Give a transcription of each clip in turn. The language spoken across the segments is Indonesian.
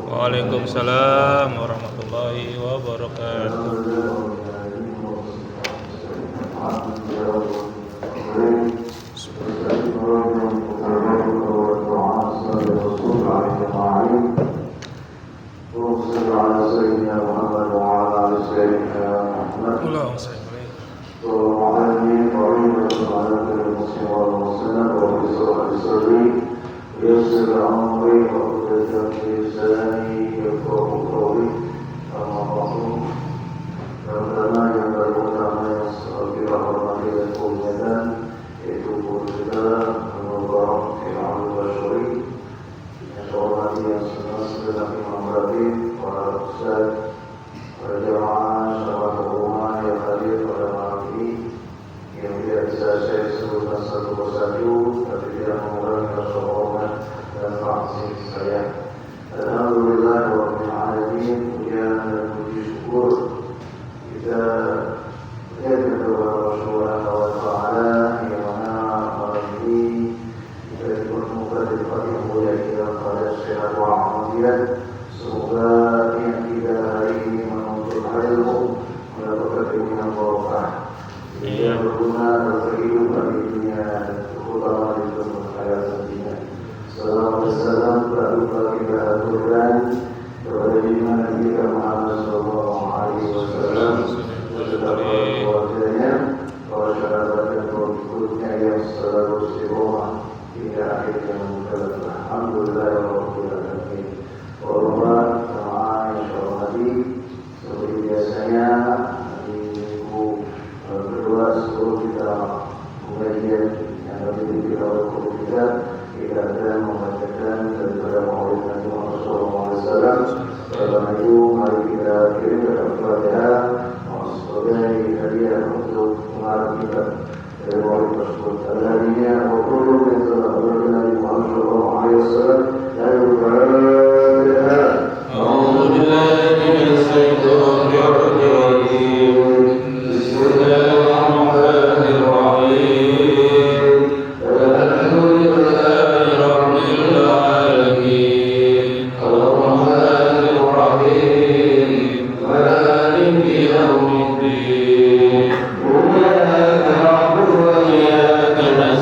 Waalaikumsalam warahmatullahi wabarakatuh. وإياك نستعين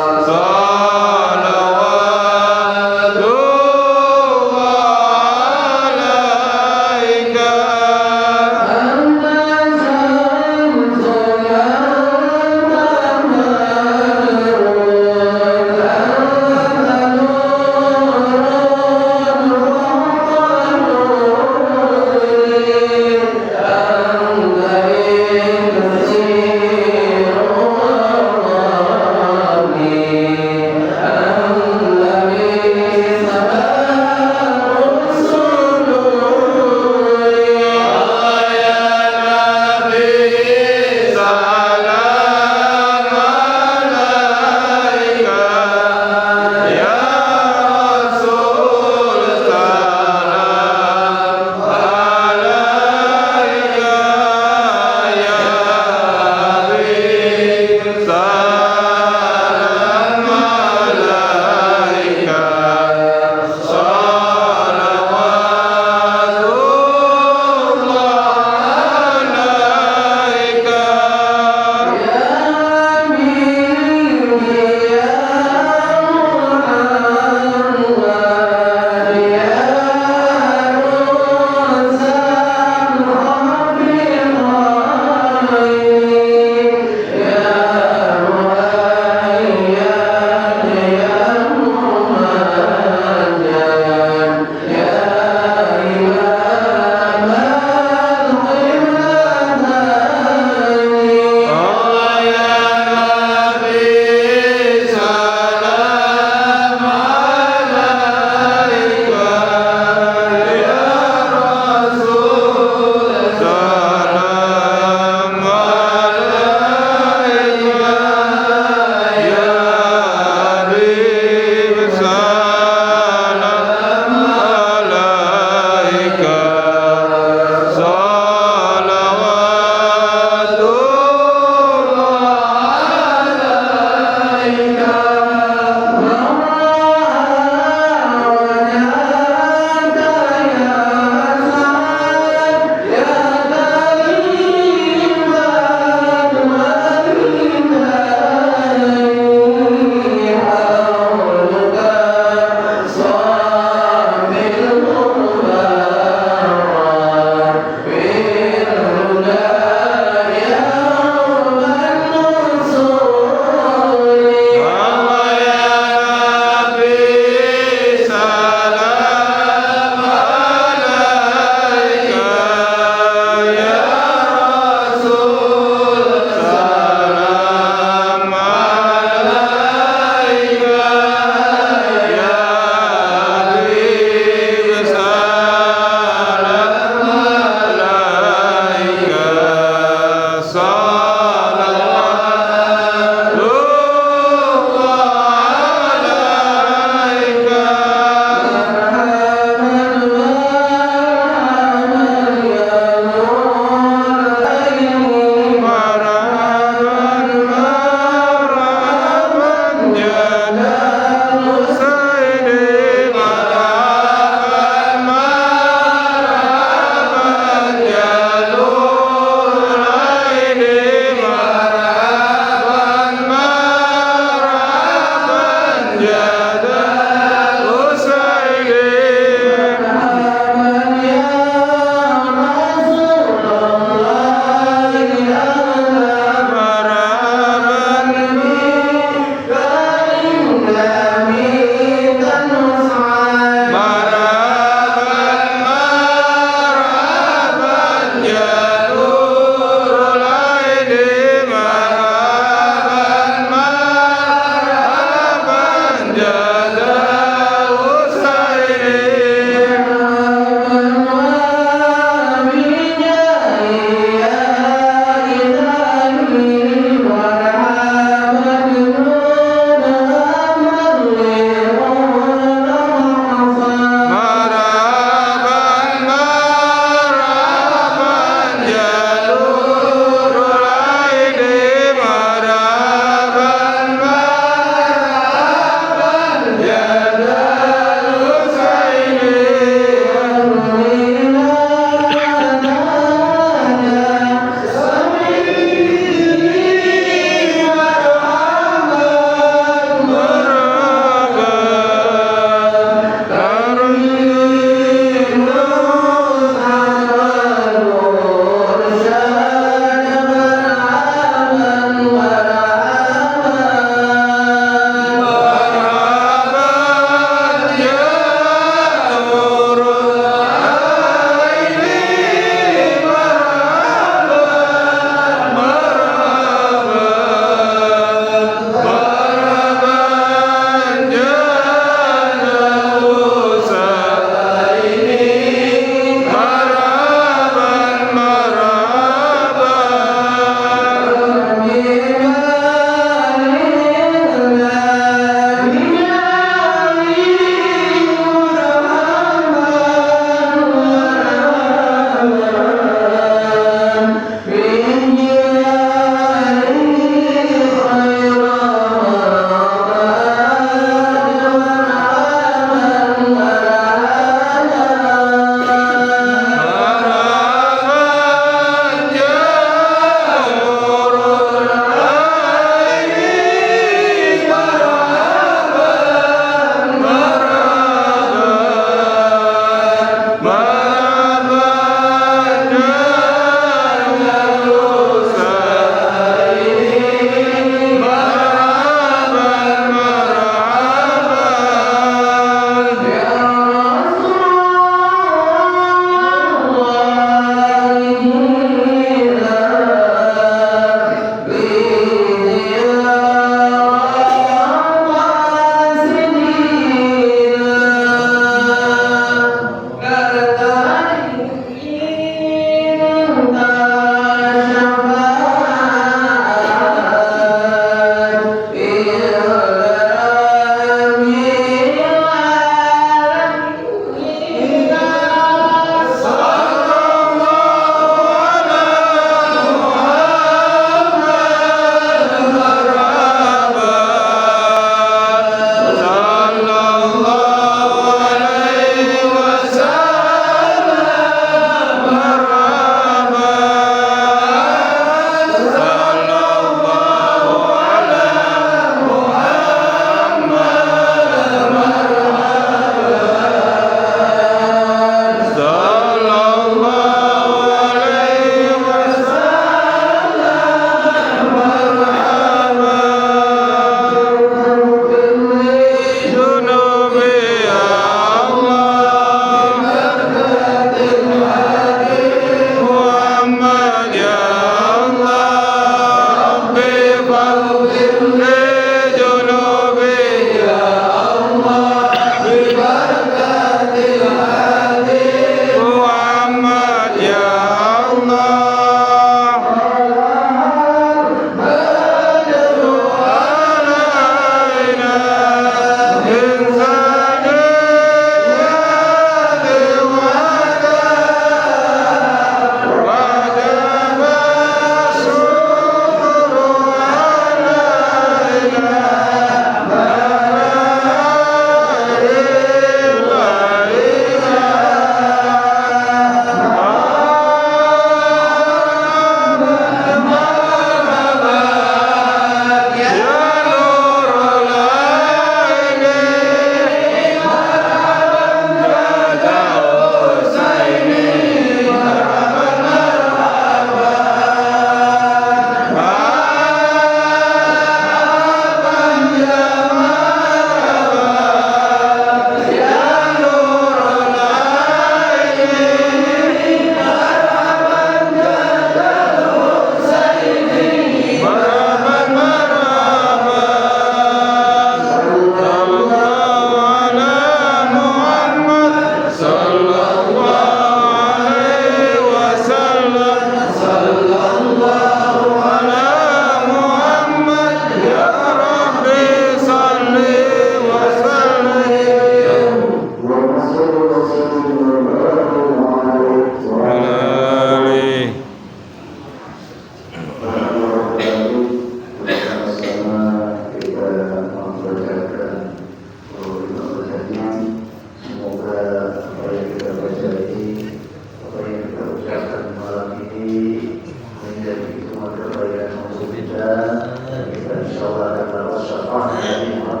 Allahumma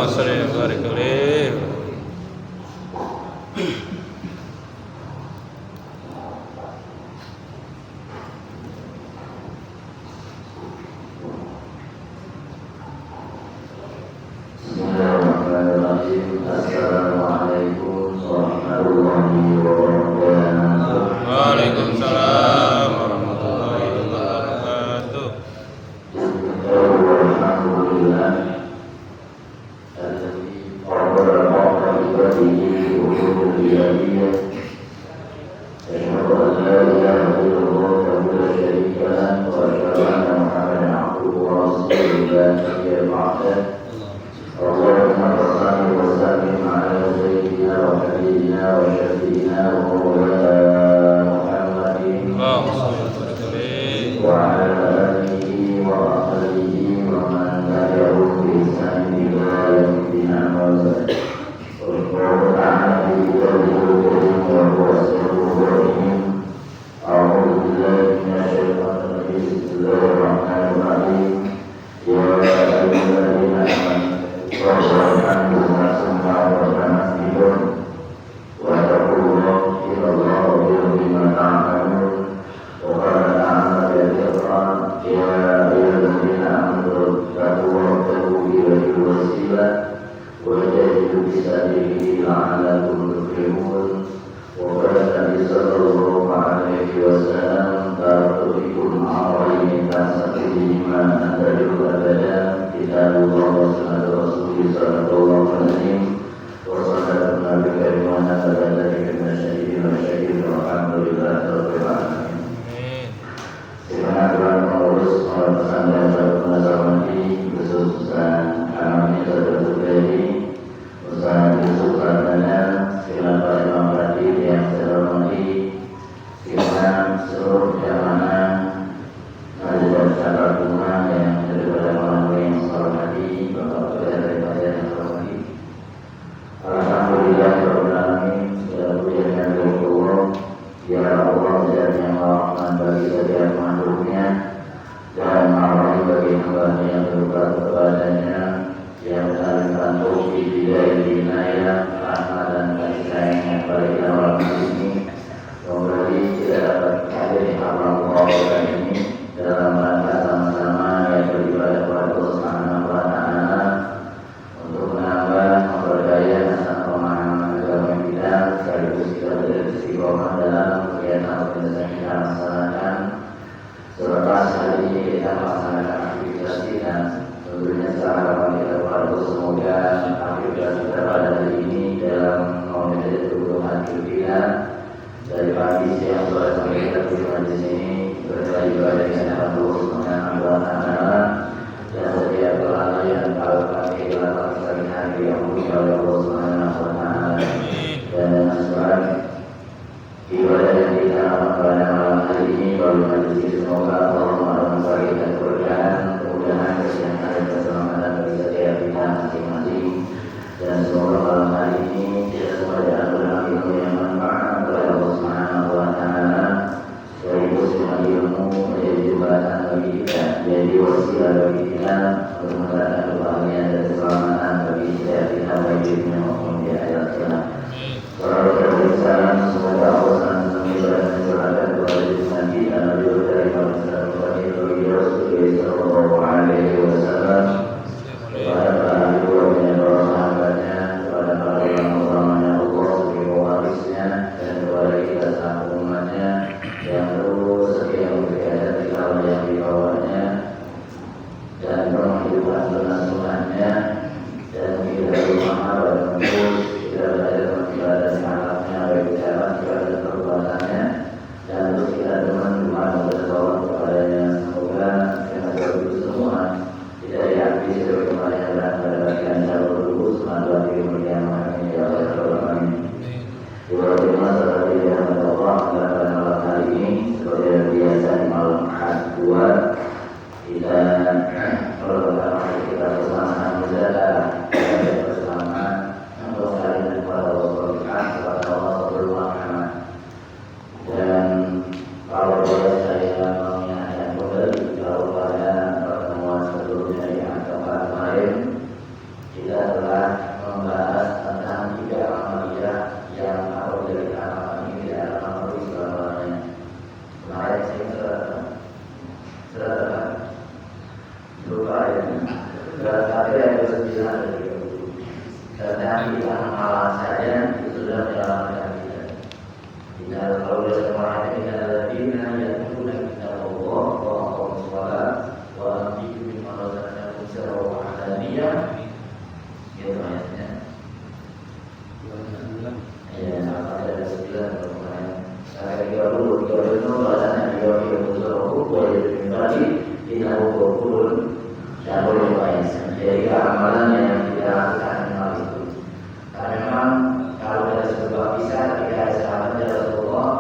shalli wa barik alaihi. Assalamualaikum warahmatullahi wabarakatuh. Waalaikumsalam warahmatullahi wabarakatuh. Alhamdulillah. Alladzi qarrara ibadihi ulul biyadiyah. Asyhadu an la ilaha illallah wa la syarika lahu wa asyhadu anna Muhammadan abduhu wa rasuluhu la nabiyya ba'dah. Allahumma salli wa sallim ala sayyidina wa habibina wa syafiina wa maulana Muhammadin Allahumma shalli wa barik alaihi. wa ala alihi wa ashabihi wa man tabi'ahum bi ihsan ila yaumil amma ba'd. Wa ta'ala bi qawlihi wa huwa a'udzu billahi minasy syaithanir rajim. Bismillahirrahmanirrahim. Ya ayyuhalladzina amanu kita bersama kalau biasa orang ini adalah dina yang itu kita Allah wa sholat wa ambiku min marazana kusara wa ahadiyah gitu ayatnya. Ya, ada 9 kemarin. Saya 30 itu bahasanya 30 boleh kembali tidak ukur dan boleh baik. Jadi amalan yang kita lakukan hal itu. Karena memang kalau ada sebuah kisah ketika ada sahabat dari Rasulullah,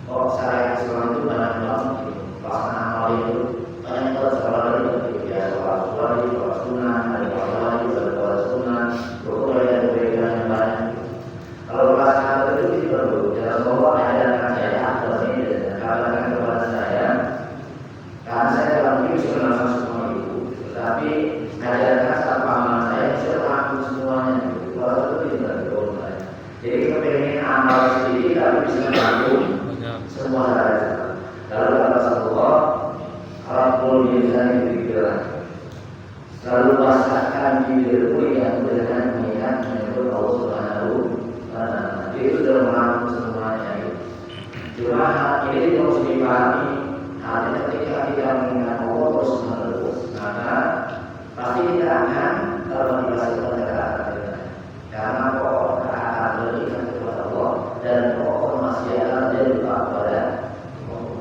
kok syariat Islam itu banyak banget gitu. Pelaksanaan amal itu banyak banget sekolah itu ya sholat sunnah, ada sunnah, rukun dan kebaikan yang banyak. Kalau pelaksanaan itu perlu. Dan Rasulullah ajarkan saya atau ini dan katakan kepada saya, karena saya dalam hidup sudah melakukan semua itu, tetapi ajarkan saat pemahaman saya bisa melakukan semuanya. Kalau itu tidak berdoa. Jadi kepengen amal sendiri tapi bisa melakukan semua hal. Lalu kata Rasulullah, Rabbul Yusani berpikiran, selalu pasrahkan diriku yang dengan mengingat menyebut Allah Subhanahu wa Ta'ala. Itu sudah melakukan semuanya. Cuma ini harus dipahami. Artinya ketika kita mengingat Allah terus menerus, maka pasti kita akan termotivasi mendekat. Karena pokok akan berikan kepada Allah dan pokok masih akan jadi lupa kepada Allah.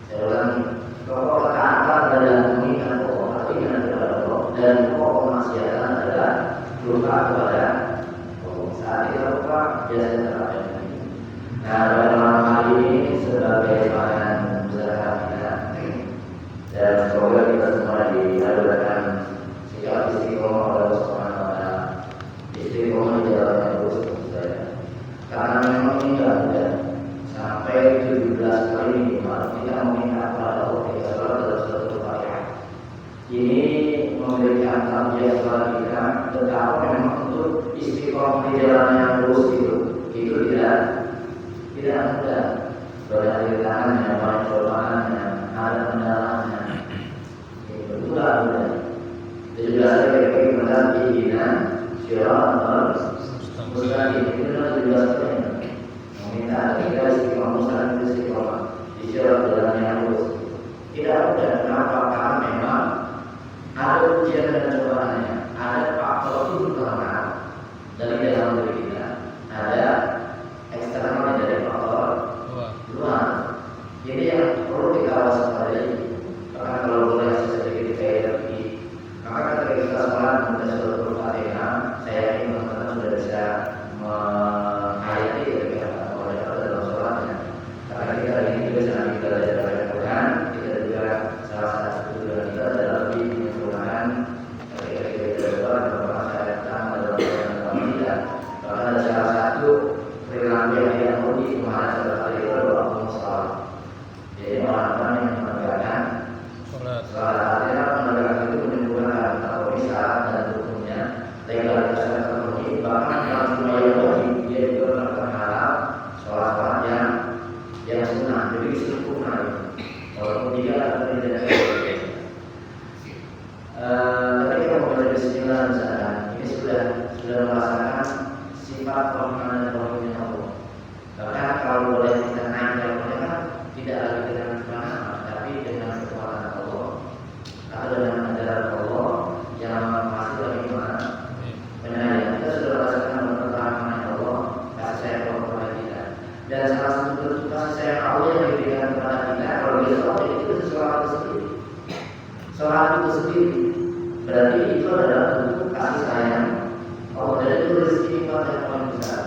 Saya ulangi, pokok akan adalah mengingat Allah, artinya kepada Allah, dan pokok masih akan adalah lupa kepada Allah. Saat kita lupa biasanya terjadi. Nah, pada malam hari ini sebagai bahan usaha kita dan semoga kita semua dihadirkan sikap istiqomah oleh Allah Subhanahu wa Ta'ala. Istiqomah di jalan yang lurus tentu saja. Karena memang ini tidak mudah. Sampai 17 kali minimal kita meminta kepada Allah ketika sholat dalam suatu Fatihah. Ini memberikan tanggung jawab kita, tetapi memang untuk istiqomah di jalan yang lurus itu tidak mudah. Banyak rintangannya, banyak cobaannya, ada kendalanya. Itu tidak mudah. 17 kali kita mendapat izinan syirah mustaqim itu adalah 17 kali. Meminta kita istiqomah mustaqim istiqomah di syirah jalan yang lurus. Tidak mudah. Kenapa? Karena memang ada ujian dan cobaannya. Ada faktor internal dari dalam diri kita. Ada eksternal dari faktor luar. Jadi yang perlu kita waspadai. Bahkan kalau boleh sedikit saya lagi, maka ketika kita sholat membaca surat Al-Fatihah, saya yakin teman-teman sudah bisa menghayati ketika oleh Allah dalam sholatnya. Karena kita hari ini juga sedang kita belajar baca Quran, kita juga salah satu tujuan kita adalah lebih menyempurnakan ketika kita sholat beberapa syariat pertama dalam sholat kita. Bahkan ada salah satu perilaku yang unik menghadap sholat Al-Fatihah adalah sholat. Jadi orang-orang yang menegakkan sholat artinya menegakkan itu menyempurnakan atau syarat dan rukunnya legalitas dan terpenuhi. Bahkan dalam semua yang wajib dia juga melakukan halal sholat yang sunnah, jadi sempurna. Walaupun dia atau tidak ketika membaca Bismillah misalkan, ini sudah merasakan sifat rahman dan rahimnya Allah. Bahkan kalau boleh kita naik levelnya tidak lagi dengan kemana, tapi dengan kekuatan Allah atau dengan ajaran Allah yang masih lagi mana penyayang. Kita sudah merasakan pertolongan Allah, kasih sayang Allah kepada kita. Dan salah satu bentuk kasih sayang Allah yang diberikan kepada kita kalau dia sholat itu sholat itu sendiri. Sholat itu sendiri berarti itu adalah bentuk kasih sayang Allah, dan itu rezeki nikmat yang paling besar.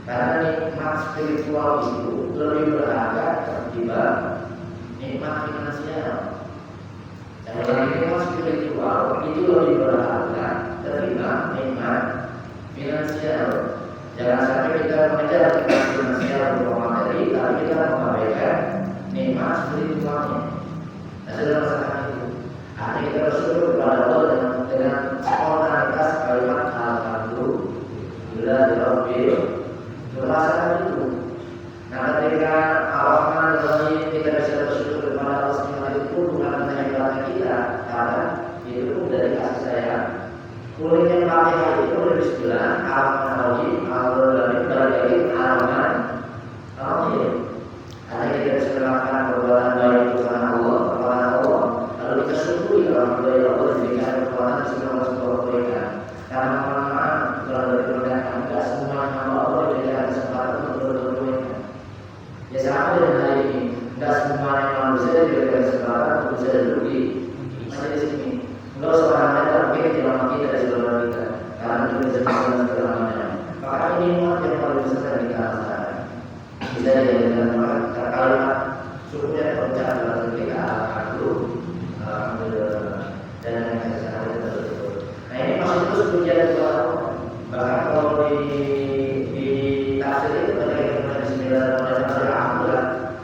Karena nikmat spiritual itu lebih berharga ketimbang nikmat finansial. Dan nikmat spiritual itu lebih berharga ketimbang nikmat finansial. Jangan sampai kita mengejar nikmat finansial berupa materi, tapi kita mengabaikan nikmat spiritualnya. Nah, sudah merasakan itu. Artinya kita bersyukur kepada Allah dengan spontanitas kalimat alhamdulillah rabbil merasakan itu. Nah, ketika Ar-Rahman Ar-Rahim kita bisa bersyukur kepada Allah semua itu bukan hanya ibadah kita, karena itu dari kasih sayang. Kulitnya Fatihah itu dari Bismillah, Ar-Rahman Ar-Rahim, Ar-Rahim, Ar-Rahim, Ar-Rahman sama dengan hari ini. Enggak semuanya manusia diberikan kesempatan untuk bisa duduk di majelis ini. Enggak seorang ada mungkin ceramah kita di sebelah kita, karena itu bisa melakukan ceramahnya. Maka ini yang paling besar di kita bisa dijadikan kalimat syukurnya terucap dalam ketika aku dan yang saya tersebut. Nah ini masih terus pujian kepada Allah. Bahkan kalau di tafsir itu ketika Bismillahirrahmanirrahim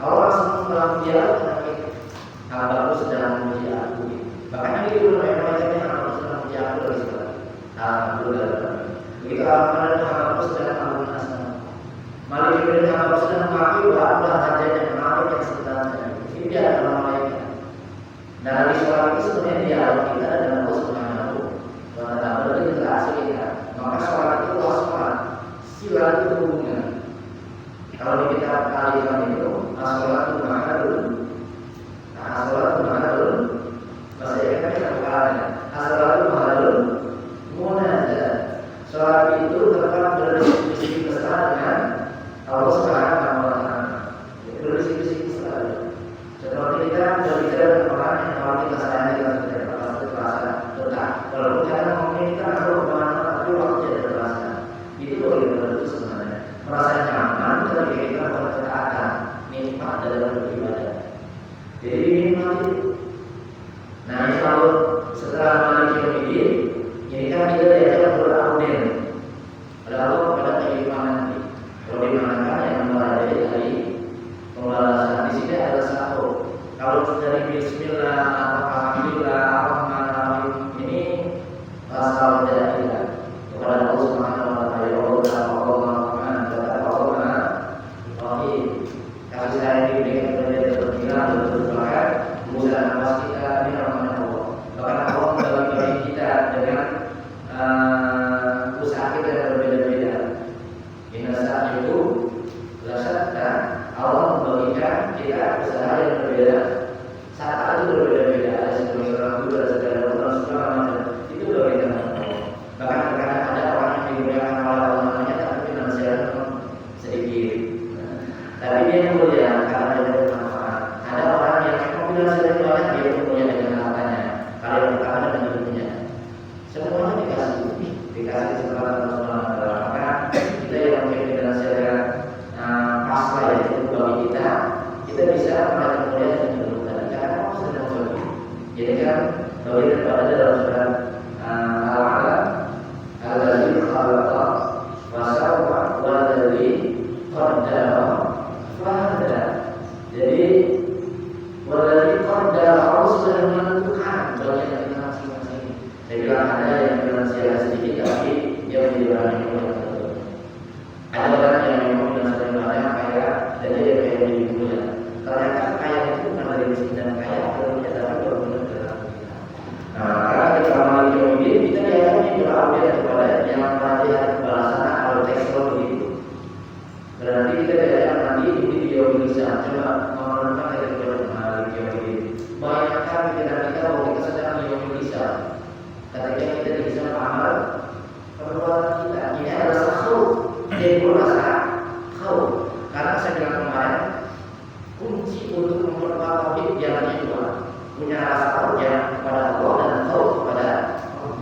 Allah langsung dialog dengan kita. Hambaku sedang memuji aku. Bahkan ini dulu macamnya hambaku sedang memuji aku dari sebelah. Alhamdulillah. Begitu hambaku sedang mengagung asma. Malik bin hambaku sedang mengakui bahwa Allah hajatnya mengalir yang sebenarnya. Ini dia adalah malaikat. Dan dari sholat itu sebenarnya dialog kita dengan Allah Subhanahu wa Ta'ala. Berarti interaksi kita. Maka sholat itu sholat. Sila itu hubungan. Kalau di kitab Al-Imam itu as-sholat itu mana dulu? Nah, as-sholat itu mana dulu? Bahasa Inggrisnya kan bukannya. As-sholat itu mana dulu? Munajat. Sholat itu tetap berdiskusi mesra dengan Allah Subhanahu wa Ta'ala. Berdiskusi mesra. Seperti kita berbicara dengan orang yang kalau kita sayang kita sudah pasti terasa tetap. Walaupun kita ngomongin kita kalau kemana tapi waktu jadi terasa. Itu bagaimana itu sebenarnya. Merasa nyaman ketika kita berkata nikmat dalam beribadah. Jadi nikmat itu. Nah ini kalau setelah Malik Yaumiddin, ini kan kita diajak beraudit. Lalu pada kehidupan nanti. Kalau dimanakan yang mulai dari pembalasan di sini ada satu. Kalau dari Bismillah, Alhamdulillah, Ar-Rahmanir-Rahim ini asal dari kepada Allah Subhanahu wa Ta'ala. Kasih sayang diberikan kepada kita berbilang berdoa, bukan nafas kita ini namanya Allah. Bahkan Allah membagi kita dengan usaha kita yang berbeda-beda. Inna sa'ahu lasatta, Allah membagikan kita usaha yang berbeda. Saat itu berbeda-beda. Ada sebagian orang dulu, ada sebagian orang segala macam. Itu berbeda dengan Allah. Bahkan terkadang ada orang yang digunakan oleh Allah namanya tapi finansialnya sedikit. Tapi dia yang mulia karena dia bermanfaat. Ada orang yang finansialnya banyak dia punya dengan hartanya. Kalau yang berkata dengan dunia, semuanya dikasih kesempatan Allah. Maka kita yang punya finansialnya pasrah ya itu bagi kita bisa meraih mulia dan berdoa. Karena Allah sedang bagi. Jadi kan bagi daripada dalam surat Al-Alaq, Al-Ladzi khalaqa wa sawwa wal-ladzi qaddara. Jadi walaupun qadar Allah sudah menentukan bagian kita masing-masing. Saya bilang ada yang finansial sedikit tapi dia menjadi orang yang mulia. Ada orang yang memang finansial banyak kaya dan dia kaya lebih mulia. Ternyata kaya itu bukan dari miskin dan kaya, tapi tapi benar-benar dalam kita. Nah, maka ketika Malik Yaumiddin kita diajak beraudit kepada yang nanti hari pembalasan atau tekstual begitu. Berarti kita diajak nanti di bisa coba memerlukan dari Malik Yaumiddin. Bayangkan pikiran kita bahwa kita sedang bisa. Ketika kita bisa amal perbuatan kita ini adalah khauf. Jadi merasa khauf. Karena saya bilang kemarin kunci untuk memperkuat tauhid jalannya dua. Punya rasa takut kepada Allah dan khauf kepada Allah.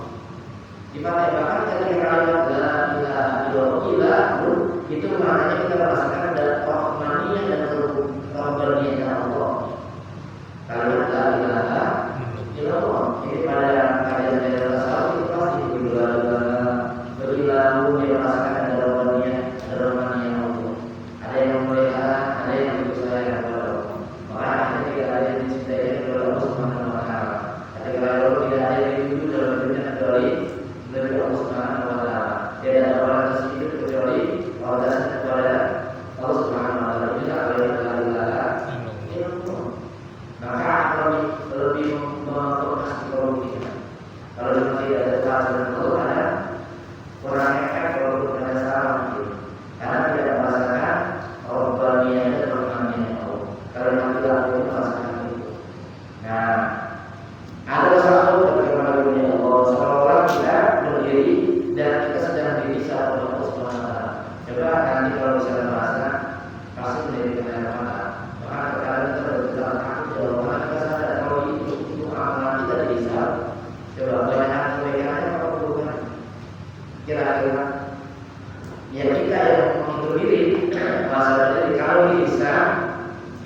Di mana bahkan ketika kalimat la ilaha illallah itu maknanya kita merasakan ada rahmaniyah dan rahmaniyah Allah. Kalimat la ilaha illallah ini pada kajian tasawuf itu pasti begitu dia merasakan ada rahmaniyah Allah. Ada yang melihat, ada yang begitu sayang kepada Allah. Maka ketika ada yang dicintai kepada Allah Subhanahu wa Ta'ala. Ketika Allah tidak ada yang hidup dalam dunia kecuali dari Allah Subhanahu wa Ta'ala. Tidak ada orang tersebut kecuali Allah kepada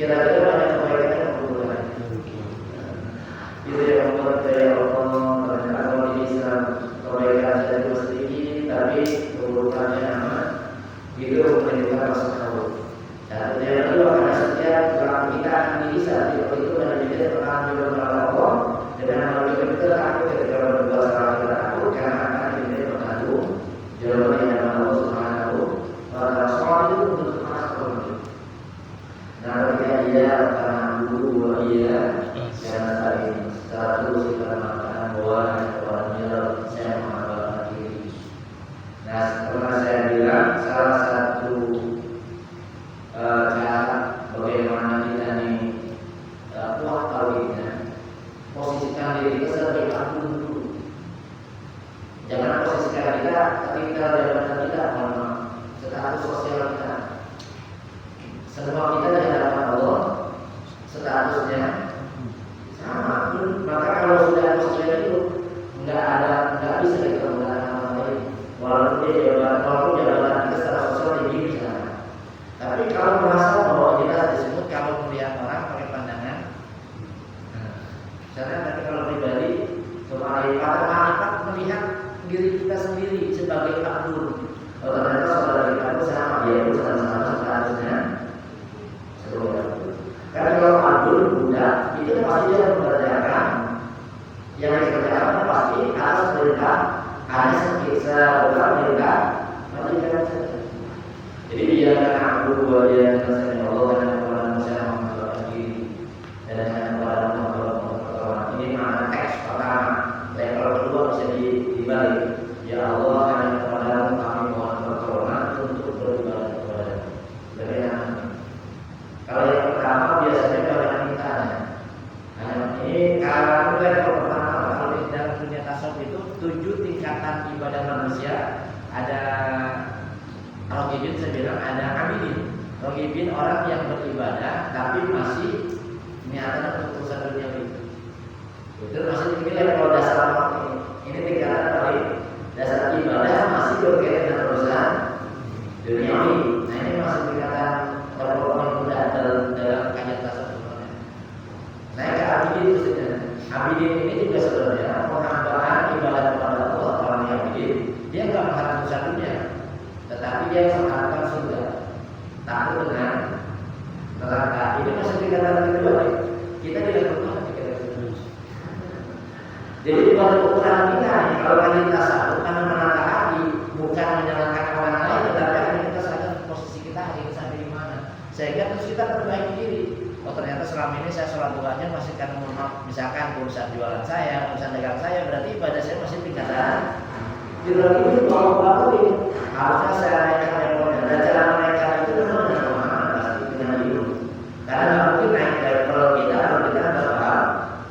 kira-kira banyak kebaikan dan keburukan. Itu yang membuat dari Allah ternyata kalau di Islam kebaikan saja sedikit tapi keburukannya aman. Itu menunjukkan rasa takut. Dan yang kedua karena setiap orang kita akan bisa itu menjadi perkataan juga kepada Allah dengan hal itu kita takut ketika berbuat salah kita takut karena akan menjadi pengadu jawaban yang Allah Subhanahu wa taala. Soal itu untuk anak. Nah, ketika dia karena guru dia jangan tadi satu kita mengatakan bahwa orangnya saya mengamalkan diri. Nah, setelah saya bilang salah satu cara bagaimana kita nih kuat tauhidnya, posisikan diri kita sebagai abdul dulu. Jangan posisikan kita ketika jabatan kita status sosial kita. Semua kita di hadapan Allah statusnya sama. Maka kalau sudah sosial itu nggak bisa kita menggunakan nama lain. Walaupun jabatan kita secara sosial tinggi misalnya. Tapi kalau merasa bahwa kita disebut kalau melihat orang pakai pandangan, misalnya tapi kalau pribadi kemaripat melihat diri kita sendiri sebagai abdul. Kalau ternyata saudara kita itu sama, dia itu sama-sama statusnya. Karena kalau abdul budak itu pasti dia mengerjakan yang dikerjakan pasti atas perintah hanya sebuah perintah majikan saja. Jadi dia akan abdul bahwa dia mengerjakan Allah dan kepada manusia mengerjakan diri dan kepada orang. Ini makna teks pertama. Level kedua bisa dibalik. Ya Allah hanya kepada kami mohon pertolongan untuk beribadah kepada. Bagaimana? Kalau yang pertama biasanya banyak mintanya. Ini kalau level pertama kalau di dalam dunia tasawuf itu 7 tingkatan ibadah manusia. Ada Rogibin saya bilang ada abidin. Rogibin orang yang beribadah tapi masih niatan untuk urusan dunia itu. Itu masih tinggi level dasar orang ini. Ini tingkatan paling dasar ibadah masih berkaitan dengan urusan dunia ini. Nah ini masih tingkatan orang dalam kajian tasawuf. Naik ke abidin itu saja. Abidin ini juga sebenarnya penghambaan ibadah kepada Allah. Orang yang abidin dia nggak mengharap urusan dunia, tetapi dia mengharapkan surga. Takut dengan neraka. Ini masih tingkatan kedua. Kita tidak pernah tingkatan kedua. Jadi buat ukuran kita nih kalau kajian tasawuf karena menata hati bukan menyalahkan orang lain, tetapi hanya kita sadar posisi kita hari ini sampai di mana. Sehingga terus kita perbaiki diri. Oh ternyata selama ini saya sholat duanya masih karena misalkan urusan jualan saya, urusan dagang saya, berarti ibadah saya masih tingkatan. Di dalam itu kalau ini harusnya saya naikkan levelnya. Dan cara menaikkan itu memang dengan pemahaman pasti dengan ilmu. Karena nggak mungkin naik level kita kalau kita nggak paham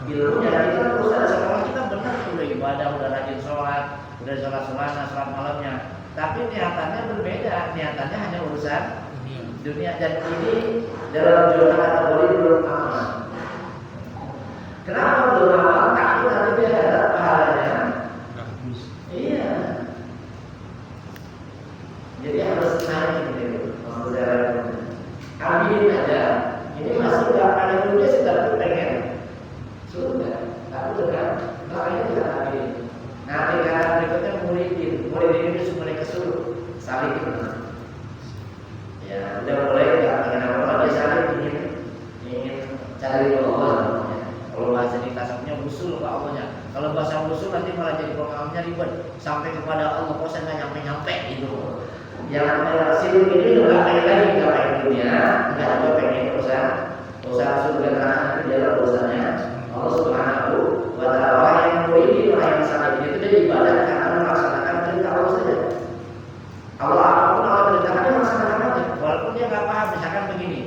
ilmunya. Kita urusan sekolah kita benar udah ibadah, udah rajin sholat, udah sholat sholat malamnya. Tapi niatannya berbeda. Niatannya hanya urusan dunia dan ini dalam jumlah kategori belum aman. Kenapa belum aman? Takut nanti dia ada pahalanya. Iya. Jadi harus naik gitu. Maksudnya ambil aja. Ini masih nggak ada dunia sudah pengen sudah. Takut dengan makanya tidak ambil. Nanti karena berikutnya muridin itu mereka suruh saling kenal. Ya, udah mulai nggak pengen apa-apa dia saling ingin cari Allah. Kalau bahasa di tasawufnya usul ke Allahnya. Kalau bahasa usul nanti malah jadi pemahamnya ribet sampai kepada Allah kok saya nggak nyampe gitu. Yang namanya sirik ini juga nggak pengen lagi nggak pengen dunia, nggak juga pengen urusan surga neraka itu adalah urusannya Allah Subhanahu wa Ta'ala. Orang yang murid orang yang saling itu dia ibadah karena melaksanakan perintah Allah saja. Allah apapun Allah perintahkan dia melaksanakan aja, walaupun dia nggak paham. Misalkan begini,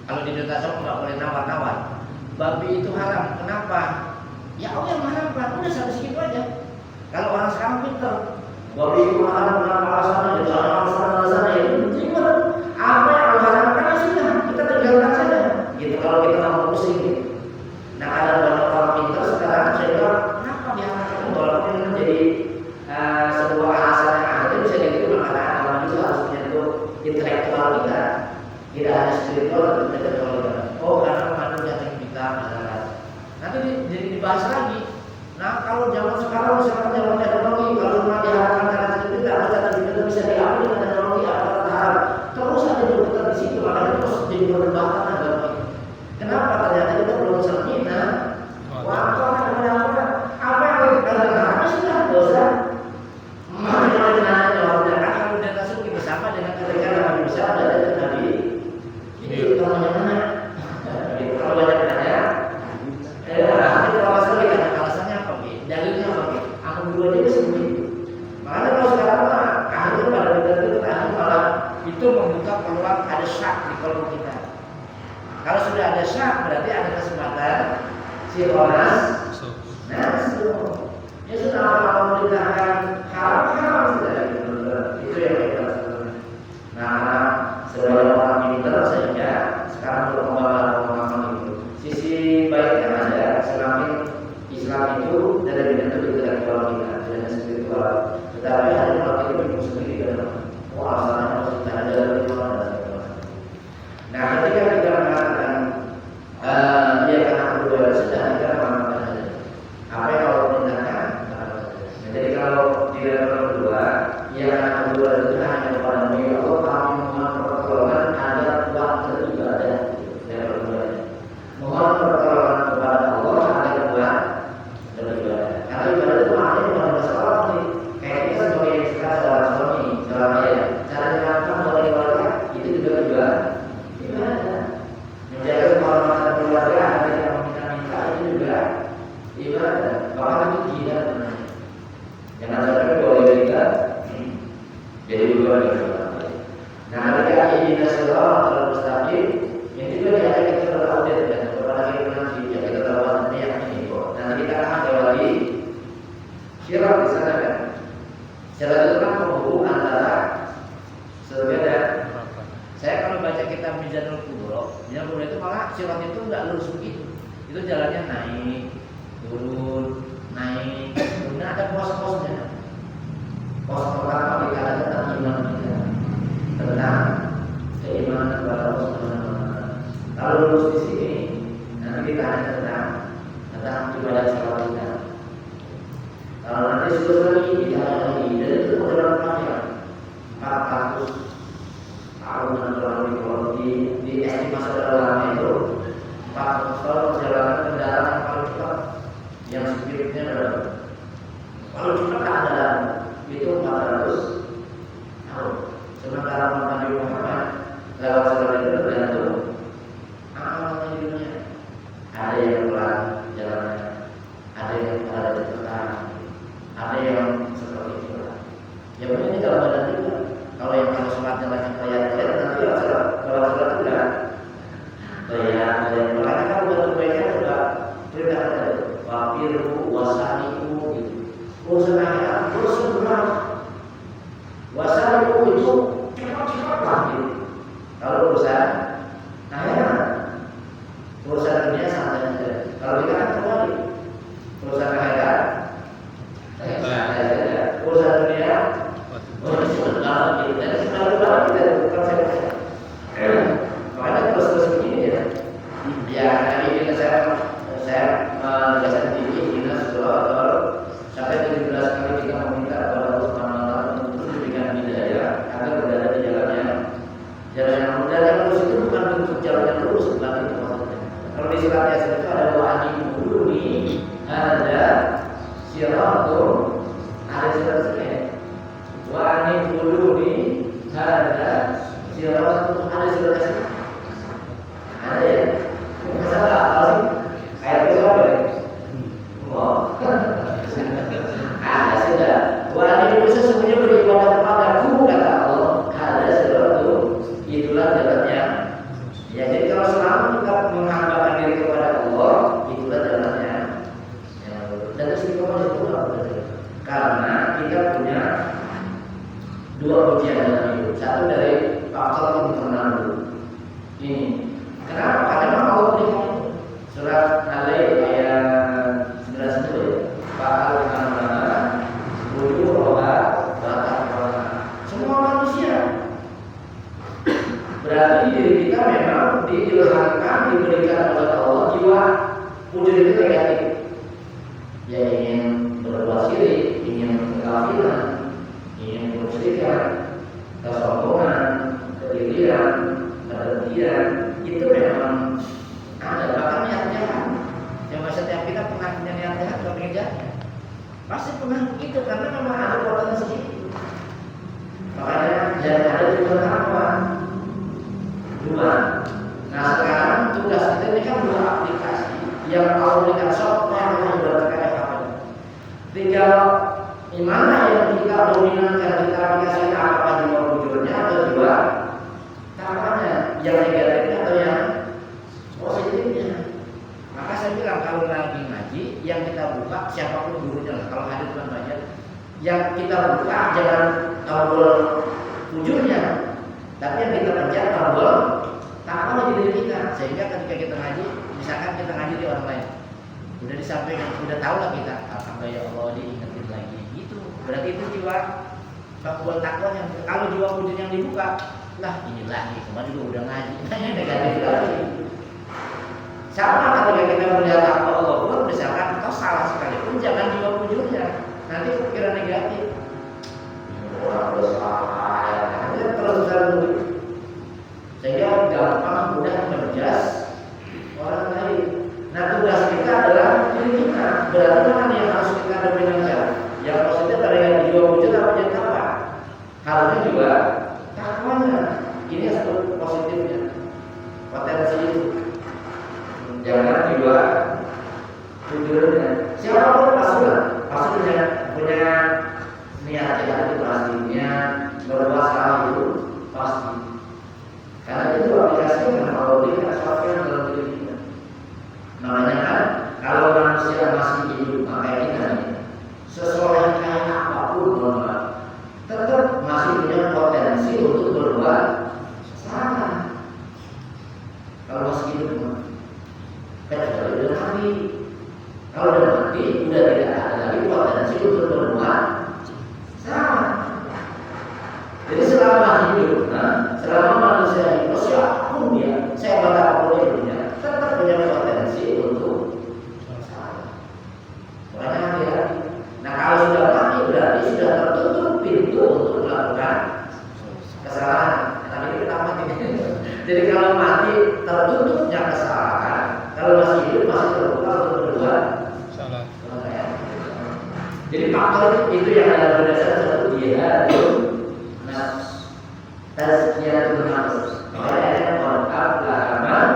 kalau di dunia tasawuf nggak boleh nawar-nawar. Babi itu haram. Kenapa? Ya Allah yang mengharamkan. Udah sampai segitu aja. Kalau orang sekarang pinter, babi itu haram dengan alasannya, jangan alasan-alasannya itu terima. Apa yang Allah haramkan ya sudah kita tinggalkan saja. Gitu kalau kita nggak mau pusing. Gitu. Nah ada banyak orang pinter sekarang saya bilang kenapa diharamkan? Walaupun itu menjadi sebuah alasan yang ada bisa jadi mengatakan agama itu harus menyentuh intelektual kita, tidak hanya spiritual. Allah tidak Allah. Oh karena mengandung yang kita misalkan. Nanti jadi dibahas lagi. Nah kalau zaman sekarang misalkan zaman teknologi, kalau cuma diharapkan karena itu tidak ada kata bisa diambil dengan teknologi apa tahap. Terus ada berputar di situ, makanya terus jadi perdebatan agama ini. Kenapa ternyata kita belum sempurna? Waktu apa yang kita lakukan sudah dosa. Mana yang jawabnya kan udah langsung kita sama dengan ketika Nabi Musa dan Nabi ini kalau mana? Kalau banyak nanya, nanti kalau masalah kita alasannya apa? Dalilnya apa? Aku dua dia seperti itu. Makanya kalau sekarang akhirnya pada kita malah itu membuka peluang ada syak di kolom kita. Kalau sudah ada syak berarti ada kesempatan si orang nafsu. Ya sudah kalau merintahkan haram sudah itu yang kita lakukan. Nah, sebagai orang pintar saja sekarang berkembang itu. Sisi baiknya ada semakin Islam itu dari bidang intelektual kita, bidang spiritual. Tetapi ada orang itu bingung sendiri dalam asalnya harus kita ada dari mana. Nah, ketika kita mengatakan dia karena kedua sudah kita mengatakan apa yang Allah perintahkan. Jadi kalau di level kedua, yang akan kedua itu hanya kepada Allah kami mohon pertolongan agar kuat beribadah. Level kedua, mohon pertolongan kepada Allah agar kuat beribadah. Karena ibadah itu maknanya bukan masalah nih. Kayak kita sebagai istri seorang suami, seorang ayah, cara dilakukan oleh keluarga itu juga ibadah. Menjaga kehormatan keluarga, ada yang minta itu juga ibadah. Bahkan itu tidak benar. Jangan sampai boleh kita jadi dua orang. Nah, ketika ini nasional atau mustaqim, yang juga diajak kita beraudit dan kepada kita nanti ya kita tahu nanti yang ini kok. Nanti kita akan lagi syirat di sana kan. Syirat itu kan penghubung antara surga dan neraka. Saya kalau baca kitab Mizanul Kubro, itu malah syirat itu nggak lurus begitu. Itu jalannya naik, turun, naik. Nah, ada pos-posnya. Pos pertama dikatakan tentang iman kita, tentang keimanan kepada Allah Subhanahu wa Ta'ala. Kalau lulus di sini, nanti kita hanya tentang ibadah salat kita. Kalau nanti lulus lagi, kita lagi dan itu adalah panjang 400 tahun atau di estimasi ulama itu 400 tahun perjalanan kendaraan yang paling cepat yang speednya berapa? Kalau cepat ada itu 400 tahun. Sementara Nabi Muhammad lewat salat itu tergantung amalan hidupnya. Ada yang pelan jalannya, ada yang ada di tengah, ada yang seperti itu. Ya ini kalau ada juga. Kalau yang kalau sholat jalannya kayak nanti kalau sholat juga kayak ada yang pelan kan buat kebaikan juga perintah ada wafiru wasaniku gitu. Urusan akhirat terus bergerak. Wasaniku itu cepat-cepat lagi. Kalau urusan akhirat, urusan dunia santai saja. Kalau kita kan kembali urusan akhirat, santai saja. Urusan dunia, sebentar lagi dan sebentar kita bukan saya. Makanya terus begini ya. Ya hari ini saya menjelaskan tinggi kita sudah sampai 17 kali kita meminta kepada Allah Subhanahu wa Ta'ala untuk diberikan hidayah agar berada di jalan yang mudah dan lurus itu bukan bentuk jalan yang lurus, bukan itu maksudnya. Kalau di surat Yasin itu ada doa ini ada siratul ada siratul wa ani quluni ada siratul ada siratul ada ya masalah apa sih ayat itu apa ya sudah wali itu sesungguhnya beribadah kepadaku kata Allah ada sesuatu itulah jalannya ya. Jadi kalau selama kita menghambakan diri kepada Allah itulah jalannya ya. Dan istiqomah itu apa? Karena kita punya dua ujian dalam hidup. Satu dari faktor internal dulu ini kenapa? Karena Allah berikan surat Al-Lail ayat 19 itu ya Pak semua manusia berarti diri kita memang Fujur itu negatif. Ya ingin berbuat syirik, ingin kekafiran, ingin kemusyrikan, kesombongan, kedirian, kebencian, itu memang ada. Bahkan niat jahat. Yang setiap kita pernah punya niat jahat atau pengen jahat, pasti pernah begitu karena memang ada potensi itu. Makanya yang ada juga apa? Dua. Nah sekarang tugas kita ini kan dua aplikasi yang kalau berikan software yang sudah terkait apa? Tinggal mana yang kita dominankan, kita aplikasikan apa jiwa wujudnya atau jiwa takwanya, yang negatifnya atau yang positifnya. Maka saya bilang kalau lagi ngaji yang kita buka siapapun gurunya lah, kalau hadir bukan belajar, yang kita buka jangan tombol wujudnya, tapi yang kita pencet tombol takwa di diri kita, sehingga ketika kita ngaji, misalkan kita ngaji di orang lain, udah disampaikan, udah tahu lah kita, alhamdulillah ya Allah diingetin lagi, gitu. Berarti itu jiwa buat takwa yang kalau jiwa wujud yang dibuka, lah ini lagi kemarin juga udah ngaji, yang negatif lagi. Sama ketika kita melihat takwa Allah pun, misalkan kau salah sekalipun, jangan jiwa wujudnya, nanti kepikiran negatif. Orang bersalah, terus sehingga gampang mudah menjas orang lain. Nah tugas kita adalah diri kita. Berarti mana yang harus kita dominankan? Yang positif adalah yang jiwa wujud apa yang takwa. Harusnya juga takwanya. Ini yang satu positifnya. Potensi itu. Jangan jiwa wujudnya. Siapapun pasti punya niat jahat itu pasti, niat berbuat salah itu pasti. Karena itu aplikasi yang kalau berikan software dalam diri kita. Namanya kan, kalau manusia masih hidup pakai kita nih, sesoleh kayak apapun tetap masih punya potensi untuk berbuat salah. Kalau masih hidup, kecuali udah mati. Kalau udah mati, udah tidak ada lagi potensi untuk berbuat salah. Jadi selama hidup, selama manusia hidup, siapapun dia, saya bangga apapun hidupnya, tetap punya potensi untuk salah. Makanya hati-hati. Nah kalau sudah mati berarti sudah tertutup pintu untuk melakukan kesalahan. Tapi kita mati. Jadi kalau mati tertutupnya kesalahan, kalau masih hidup masih terbuka untuk berbuat salah. Jadi faktor itu yang ada berdasarkan satu dia tazkiyatul nafs. Makanya ada qad lahaman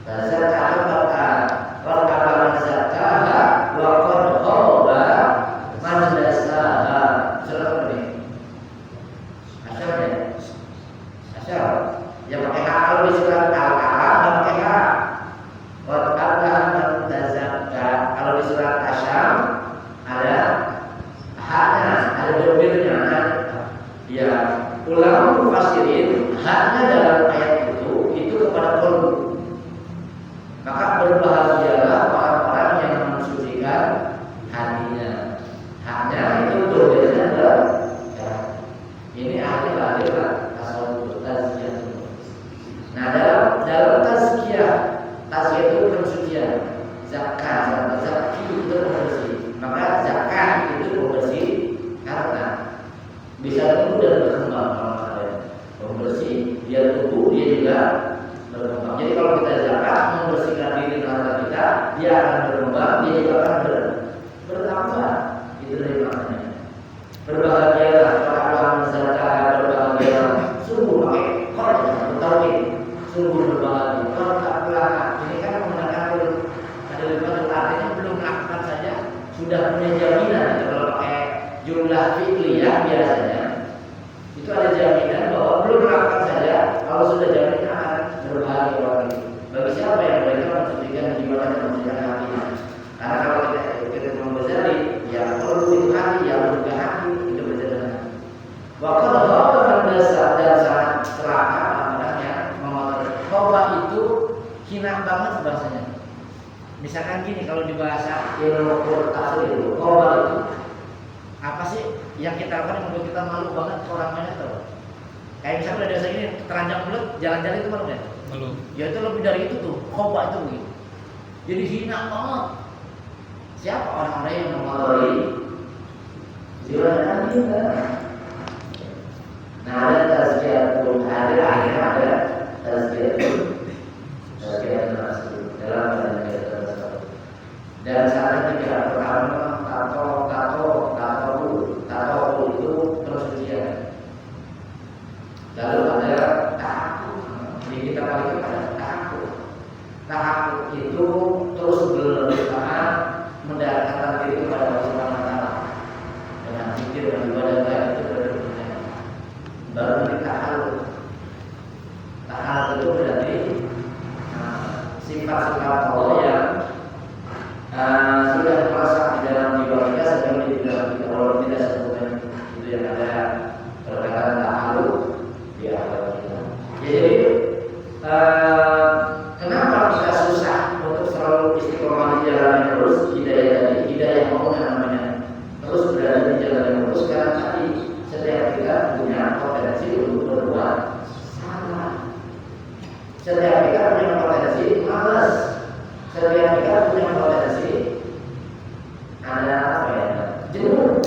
zakah man zakaha wa qad khaba man dasaha. Surah ini. Asyar. Yang pakai hak kalau di surat Al-Kahf dan pakai hak. Qad lahaman zakah. Kalau di surat Asyam ada haknya, ada domirnya. Ya, ulama mufassirin haknya dalam ayat itu kepada qalbu. Maka berbahagialah orang-orang yang mensucikan hatinya. Haknya itu domirnya adalah ya. Ini ahli lahir tasawuf tazkiyah. Nah, dalam tazkiyah itu pensucian. Zakat itu pembersih. Maka zakat itu pembersih harta. Bisa tumbuh dan berkembang kalau ada pembersih, dia tumbuh, dia juga berkembang. Jadi kalau kita zakat membersihkan diri harta kita, dia akan berkembang, dia juga akan bertambah. Itu dari maknanya. Berbahagialah orang zakat, berbahagialah. Sungguh pakai qad bertauhid, sungguh berbahagia. Kalau tak pelaka, ini kan menggunakan ada lima artinya belum melakukan saja sudah punya jaminan. Kalau pakai jumlah fi'liyah biasanya itu ada jaminan bahwa belum melakukan saja kalau sudah jaminan akan berbahagia orang itu. Bagi siapa yang mereka mensucikan jiwa dan mensucikan hatinya. Karena kalau kita membesari, ya perlu itu hati, ya juga hati itu berjalan. Waktu berdasar dan sangat celaka namanya mengotori. Khoba itu hina banget bahasanya. Misalkan gini, kalau di bahasa ilmu tafsir itu, khoba itu apa sih yang kita lakukan yang membuat kita malu banget ke orang banyak tuh? Kayak misalnya ada ini teranjang bulat, jalan-jalan itu malu ya? Malu. Ya itu lebih dari itu tuh, khoba itu begitu. Jadi hina banget. Siapa orang-orang yang mengotori jiwa Nabi? Nah, ada tazkiyatul hadir, akhirnya ada tazkiyatul nafsu dalam tazkiyah tersebut. Dan saat tidak pertama tato itu persucian. Lalu ada tahakuk. Jadi kita balik kepada tahakuk. Tahakuk itu terus berusaha mendekatkan diri kepada Allah Subhanahu wa taala dengan zikir dan ibadah itu berikutnya. Baru nanti tahallul. Tahallul itu berarti sifat-sifat Allah yang sudah terasa di dalam jiwa kita sehingga di dalam kita kalau tidak sebutkan itu yang ada perkataan tahallul di akal kita. Jadi kenapa kita susah untuk selalu istiqomah di jalan yang lurus? Hidayah mau namanya terus berada di jalan yang lurus karena tadi setiap kita punya potensi untuk berbuat salah. Setiap kita punya potensi malas. Setiap kita punya potensi ada apa ya? Jenuh.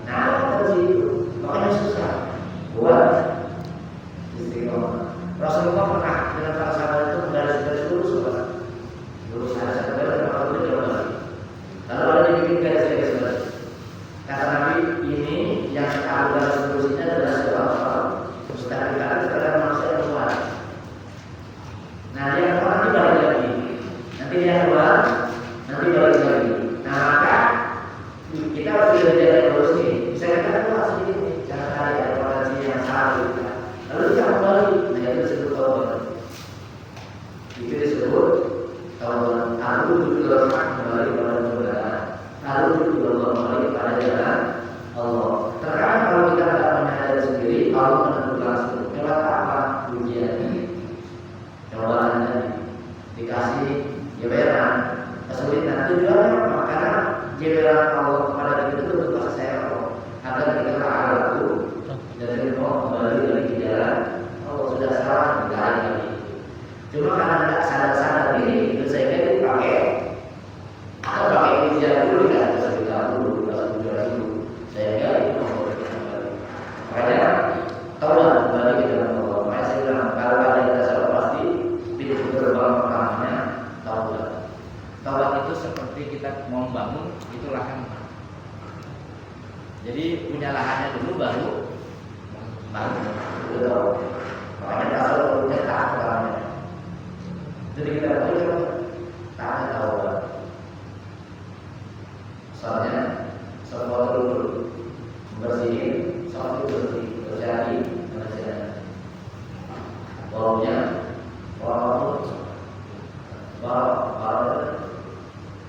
Nah, potensi itu makanya susah buat istiqomah. Rasulullah pernah dengan para sahabat itu menggaris-garis lurus kepada lurus ada satu garis yang kalau itu jauh lagi. Lalu ada dibikin garis-garis. Kata Nabi, ini yang tahu garis lurus ini adalah soal mustahil adalah manusia yang kuat. Nah, yang kuat nanti balik lagi. Nanti yang kuat nanti balik lagi. Nah, maka kita harus belajar lurus nih. Bisa kita kuat sedikit nih. Jangan cari ada potensi yang salah gitu. Lalu kita kembali. Nah, itu disebut taubat. Itu disebut taubat. Lalu juga kembali kepada kebenaran. Lalu juga kembali kepada jalan Allah. Terkadang kalau kita tidak menyadari sendiri, Allah menentukan langsung. Lewat apa? Ujian. Cobaan tadi dikasih jeberan, kesulitan. Tujuannya apa? Karena jeberan Allah kepada kita itu untuk kasih sayang Allah. Agar kita taat itu dan mau kembali dari jalan Allah sudah salah dikali lagi. Cuma karena tidak sadar-sadar diri itu sehingga dipakai atau pakai ujian dulu kan, kesulitan dulu, ujian dulu, sehingga itu membuat kita kembali. Makanya taubat kembali ke dalam Allah. Makanya saya bilang kalau ada yang salah pasti pintu gerbang pertamanya taubat. Taubat itu seperti kita mau bangun itu lahan. Jadi punya lahannya dulu baru bangun. Betul. Makanya kalau punya tahap lahannya. Jadi kita perlu tahan taubat. Soalnya semua dulu bersihin, soal itu terjadi baunya, bau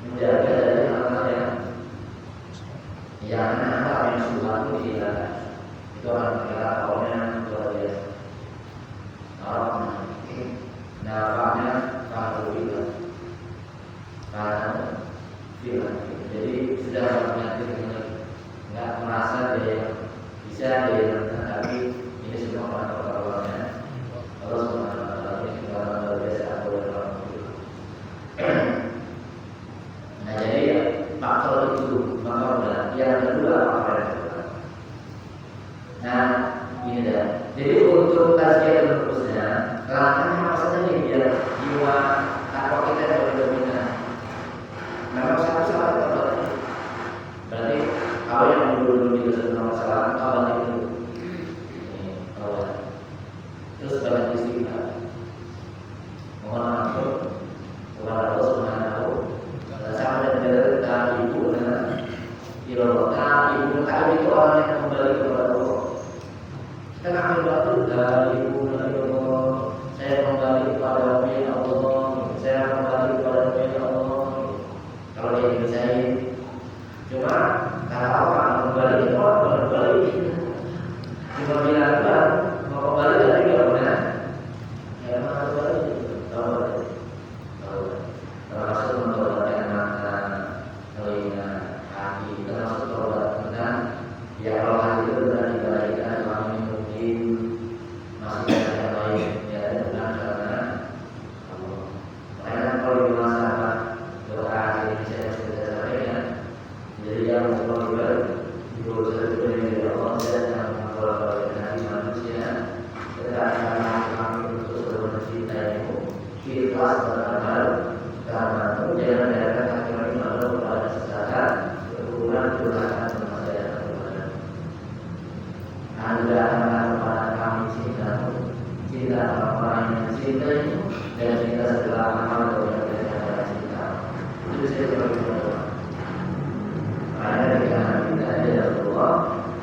menjaga dari hal-hal yang ada yang sudah dihilangkan. Itu akan kita baunya luar biasa. Nampaknya kalau bilang, jadi sudah menyakit nggak merasa dia bisa dia, tapi ini semua karena pertolongannya Allah Subhanahu wa taala. Ini kita luar biasa Allah. Nah, jadi faktor itu faktor yang kedua apa yang kedua. Nah, ini dah. Jadi untuk tazkiyah nafsnya, langkahnya maksudnya nih biar jiwa takwa kita lebih dominan. Memang satu-satu taubatnya. Berarti kalau yang dulu juga sedang masalah taubat itu. Ini taubat. Terus banyak istighfar. Mohon maaf kepada Allah Subhanahu wa taala. Sama dengan ibu dan ibu itu orang yang kembali kepada Allah. Kita ambil batu dari ibu dan Allah. Saya kembali kepada Allah. Saya kembali kepada Allah. Kalau dia dipercayai, cuma kalau orang kembali itu orang kembali, cuma bilang mau kembali tapi nggak pernah. Ya mana kembali? Tahu, termasuk mentobatkan mata, telinga, kaki, termasuk tobat tentang ya ikhlas beramal karena itu jangan biarkan kaki kami malu kepada sesat berhubungan curhatan manusia kepada Anda kepada kami cinta orang-orang yang cintai dan cinta setelah amal kepada cinta itu saya berdoa. Karena di kanan kita ada Rasulullah,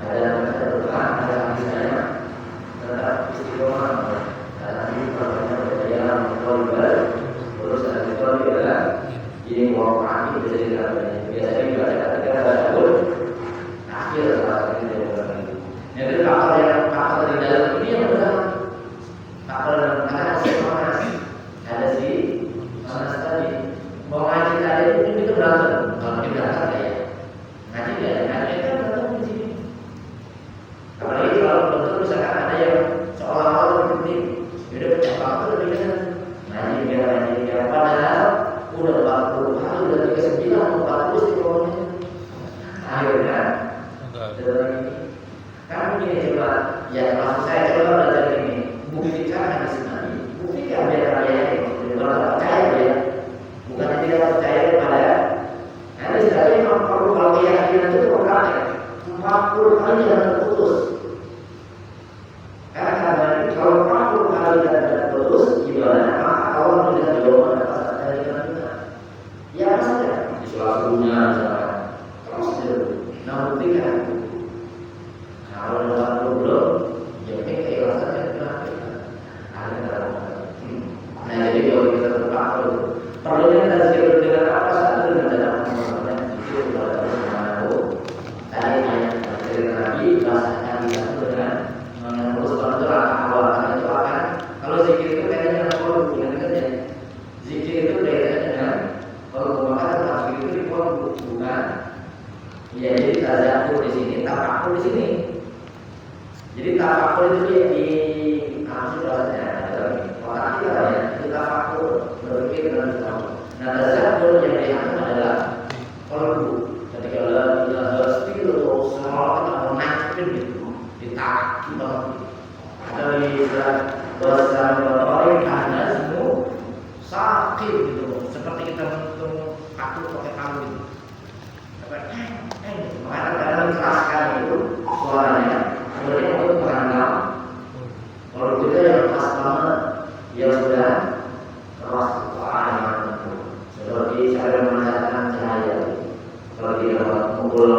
ada doa, ada hati saya tetap istiqomah dalam hidup berjaya berkorban. Terus ada juga ini waktu bisa dilakukan. Biasanya juga ada ketika ada pun akhir saat ini dilakukan. Jadi faktor di dalam ini yang benar. Faktor dalam karena semuanya ada si mana tadi mau ngaji tadi itu berantem kalau kita berantem ya. Ngaji kan berantem di sini. Apalagi kalau betul misalkan ada yang seolah-olah berhenti, sudah bercakap itu lebih kan ngaji biar padahal udah 40 hari udah 39 40 istiqomahnya. Akhirnya kamu gini coba ya maksud saya coba belajar ini buktikan hadis Nabi, buktikan biar kalian kalau percaya ya bukan tidak percaya kepada hadis Nabi. Kalau keyakinan itu praktek 40 kali jangan terputus. Karena kalau 40 kali tidak terputus gimana? Maka Allah tidak jawaban atas dari kita. Ya saja di suatunya misalkan terus nah buktikan. Kalau dalam belum ya mungkin keikhlasannya kenapa? Nah jadi kalau kita terpakai perlu kita zikir dengan apa saja dengan dalam zikir kepada Allah. Tadi ayat dari Nabi bahasanya kita dengan terus berdoa awal itu akan kalau zikir itu kaitannya dengan kolbu dengan kerja. Zikir itu kaitannya dengan kolbu maka zikir itu di kolbu bukan. Ya jadi tazakur di sini, tafakur di sini. Jadi tafakur itu dia di maksud bahasanya dalam otak kita ya itu tafakur berpikir dengan tahu. Nah tazakur yang dianggap adalah kolbu. Ketika kita berpikir semua kita menakjub gitu, ditakjub banget. Dari bahasa orang karena semua sakit gitu, seperti kita menentu aku pakai palu gitu. Makanya dalam keraskan itu suaranya, kemudian untuk menangkap. Kalau kita yang pas banget, yang sudah keras suaranya seperti saya memancarkan cahaya. Kalau kita mengumpul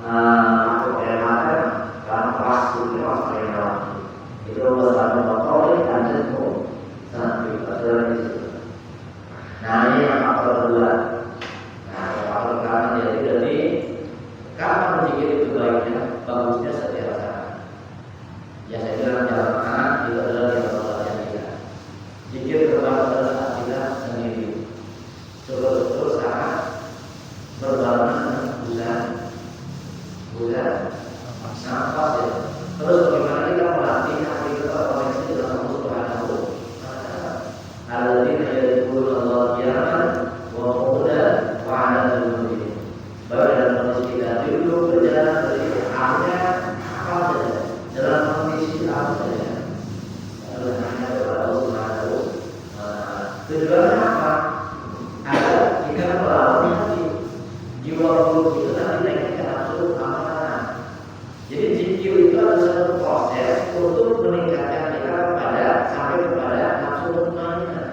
aku kayak makan, karena keras itu masuk dalam. Itu bersama bakal dan semua sampai pada di situ. Nah ini yang faktor kedua. Nah faktor pertama jadi kapan berzikir itu baiknya, bagusnya setiap saat. Ya saya bilang jalan kanan itu adalah di sholat kita. Zikir kepada saat kita sendiri. Terus saat berbarengan dengan bulan nafas ya. Terus bagaimana kita melatih hati kita koneksi dengan Allah Subhanahu wa Ta'ala. Alladzina yadhkuruna Allah qiyaman wa qu'udan wa 'ala junubihim. Baik dalam kondisi kita duduk, berjalan, berjalan, hanya apa saja dalam kondisi apa saja. Hanya kepada Allah Subhanahu wa Ta'ala. Tujuannya apa? Agar kita melatih hati jiwa buruk itu nanti naiknya ke nafsu amanah. Jadi zikir itu adalah satu proses untuk meningkatkan kita sampai kepada nafsu mutmainnah.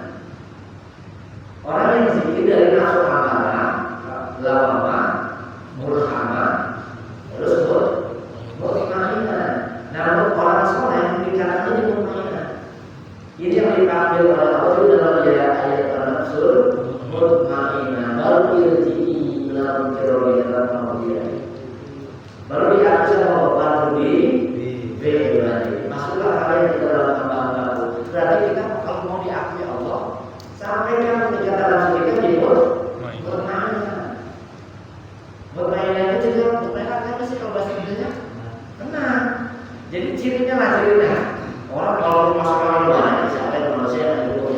Orang yang zikir dari nafsu amanah, lawamah, murhamah, terus mutmainnah. Namun orang soleh yang meningkatkan ini mutmainnah. Ini yang dipanggil oleh Allah dalam ayat nafsu mutmainnah. Baru irji'i dalam kerohiatan manusia. Baru diatur sama baru di berarti masuklah kalian ke dalam hamba-hambaku. Berarti kita kalau mau diakui Allah sampaikan ketika dalam kita disebut bermain itu juga bermain apa sih kalau bahasa Indonesia? Tenang. Jadi cirinya lah cirinya. Orang kalau masuk ke dalam siapa yang manusia yang itu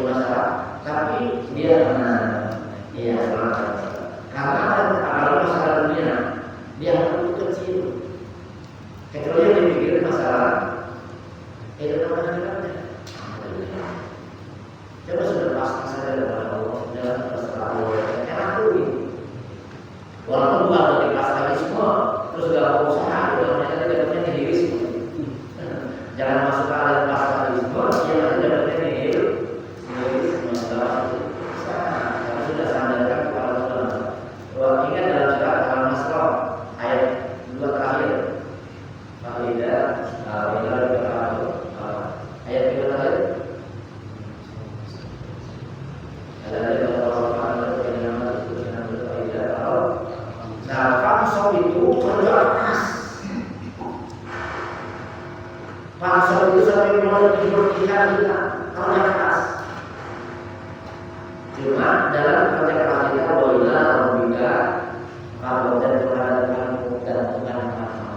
kita kerja keras. Cuma dalam kerja keras kita wailah rabbika kalau dan kamu dan Tuhan kamu.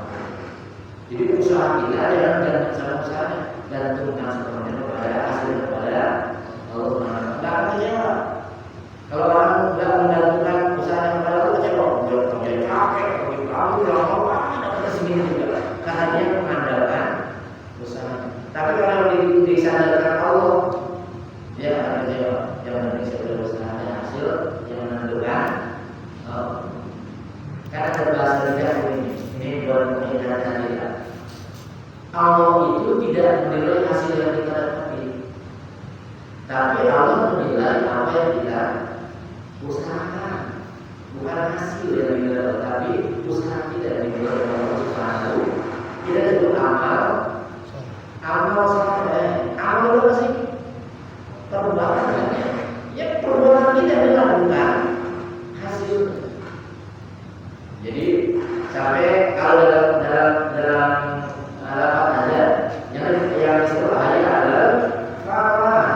Jadi usaha kita jangan gantung sama usahanya, gantungkan sepenuhnya kepada hasil kepada Allah Subhanahu wa taala. Kecewa. Kalau orang nggak menggantungkan usahanya kepada Allah, kecewa. Dia kerja capek, kamu lama dapat segini juga, karena dia mengandalkan usahanya. Tapi kalau disandarkan Allah, dia akan kecewa. Yang penting sebenarnya usahanya hasil yang menentukan. Karena berbahasa tidak ini buat mengingatkan kita. Allah itu tidak menilai hasil yang kita dapati, tapi Allah menilai apa yang kita usahakan, bukan hasil yang dinilai, tapi usaha kita yang dinilai oleh Allah Subhanahu. Kita sebut amal soleh. Amal itu sih perbuatan ya perbuatan kita dilakukan hasil. Jadi sampai kalau dalam lafaz aja yang disebut ayat adalah falah.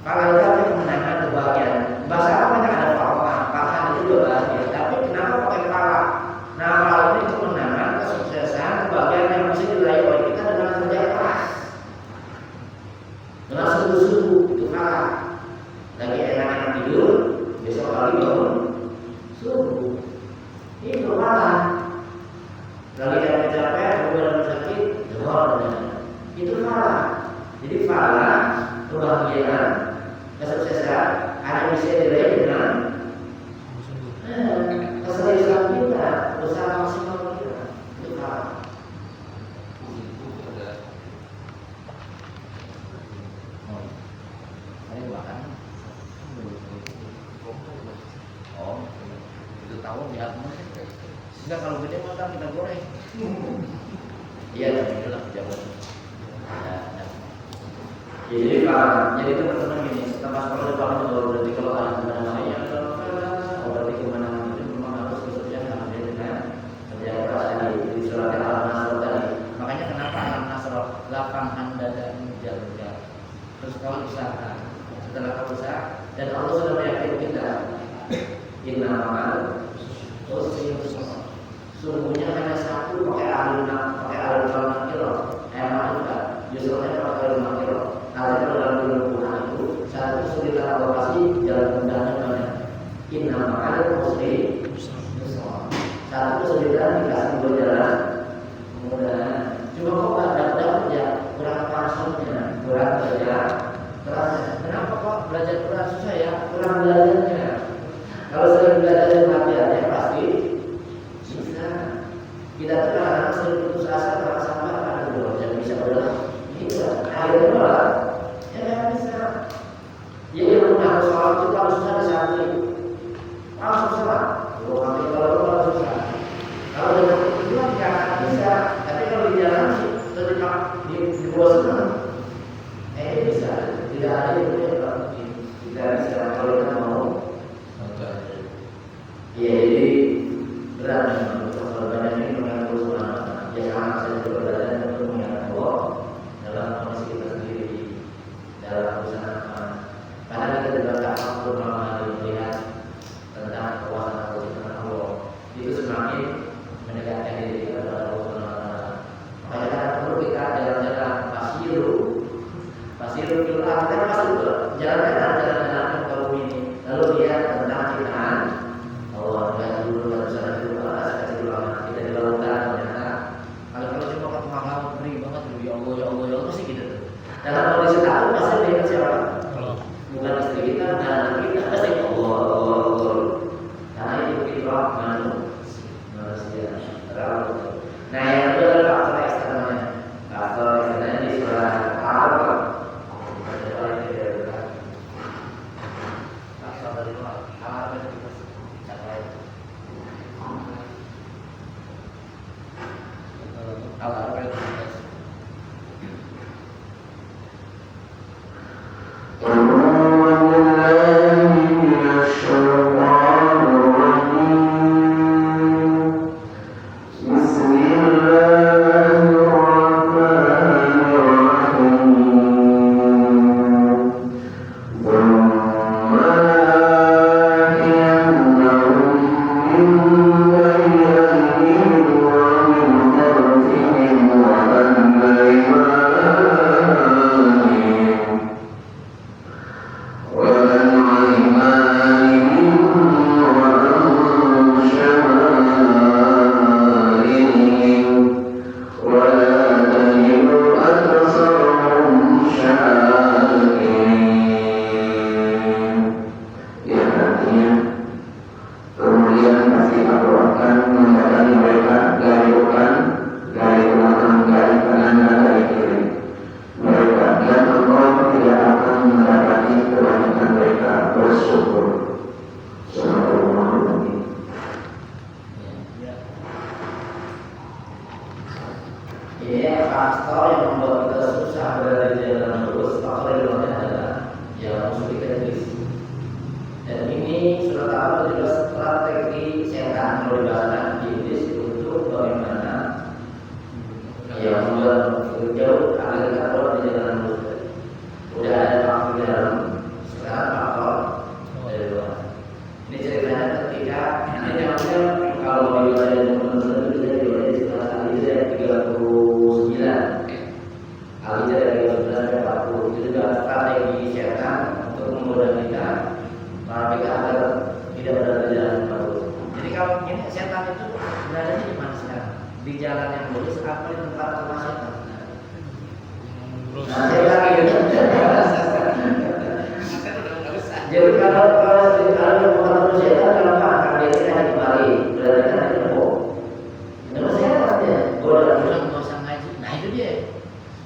Falah itu artinya kemenangan, kebahagiaan. Bahasa Arabnya ada falah itu juga bahagia. Tapi kenapa pakai falah? Nah, falah ini kemenangan, kesuksesan, kebahagiaan yang mesti diraih oleh kita dengan kerja keras, dengan sungguh-sungguh. Itu falah. Lagi enak-enak tidur, besok kali bangun subuh. Itu falah. Lagi capek-capek, kemudian sakit, itu falah. Jadi falah, kebahagiaan, kesuksesan hanya bisa diraih dengan keseriusan kita, usaha maksimal kita. Itu falah. Ini makan. Oh, itu tahu lihat mas. Enggak, kalau gede makan kita goreng. Iya, itulah pejabat. Jadi teman-teman gini, setelah sekolah depan itu berarti kalau ada kemenangan ya berarti kemenangan itu memang harus bekerja sama dengan kerja keras tadi di surat Al-Nasr tadi. Makanya kenapa Al-Nasr lapangan dada menjaga. Terus kalau usaha, setelah kau usaha dan Allah sudah meyakinkan kita, innamal usri yusra. Sungguhnya hanya satu pakai alun kilo, justru pakai kilo. Kalau dalam Al-Quran itu satu kesulitan alokasi jalan undangnya mana? Innamal usri yusra. Satu kesulitan dikasih dua jalan kemudahan. Cuma kok nggak dapat ya kurang passionnya, kurang kerja kerasnya. Kenapa kok belajar Quran susah ya? Kurang belajarnya. Kalau sering belajar dan latihannya pasti bisa. Kita tuh kadang-kadang sering putus asa karena sabar ada dua yang bisa berdoa. Itu akhirnya malah ya nggak bisa. Ya yang udah sholat itu harus susah disantri. Harus susah. Kalau susah. Kalau dengan tujuan nggak akan bisa. Tapi kalau di jalan sih terima di bawah sana. Bisa. Tidak ada yang boleh tidak bisa kalau kita mau. Ya jadi berat memang korbannya ini mengganggu semangat. Ya sama saja berada untuk mengingat Allah dalam kondisi kita sendiri dalam usaha. Karena kita juga tak mampu melihat tentang kekuasaan Allah. Itu semakin mendekatkan diri kita kepada Allah Subhanahu wa taala. Makanya kita perlu kita jalan-jalan pasiru fil ardh, kita masuk jalan-jalan ke bumi ini. Lalu lihat tentang ciptaan Allah. Lihat dulu sana dulu atas kasih dulu kita di lautan ternyata. Kalau cuma ke tengah laut ngeri banget ya Allah sih gitu. Dalam kondisi takut pasti dia siapa? Bukan istri kita, bukan anak kita, pasti Allah. Karena itu fitrah manusia. Nah yang kedua adalah faktor eksternalnya. Faktor eksternalnya di surat Al-Araf. Faktor dari luar. Al-Araf itu Al-Araf itu Alhamdulillah. dari 1940 itu adalah strategi setan untuk menggoda kita, kita agar tidak berada di jalan yang bagus. Jadi kalau ini setan itu beradanya di mana sekarang? Di jalan yang lurus atau di tempat rumah setan? Nah, saya lagi jadi kalau bukan setan, kalau akan dia tidak kembali berarti kan ada bohong. Menurut setan ya, goda bilang nggak usah ngaji. Nah itu dia.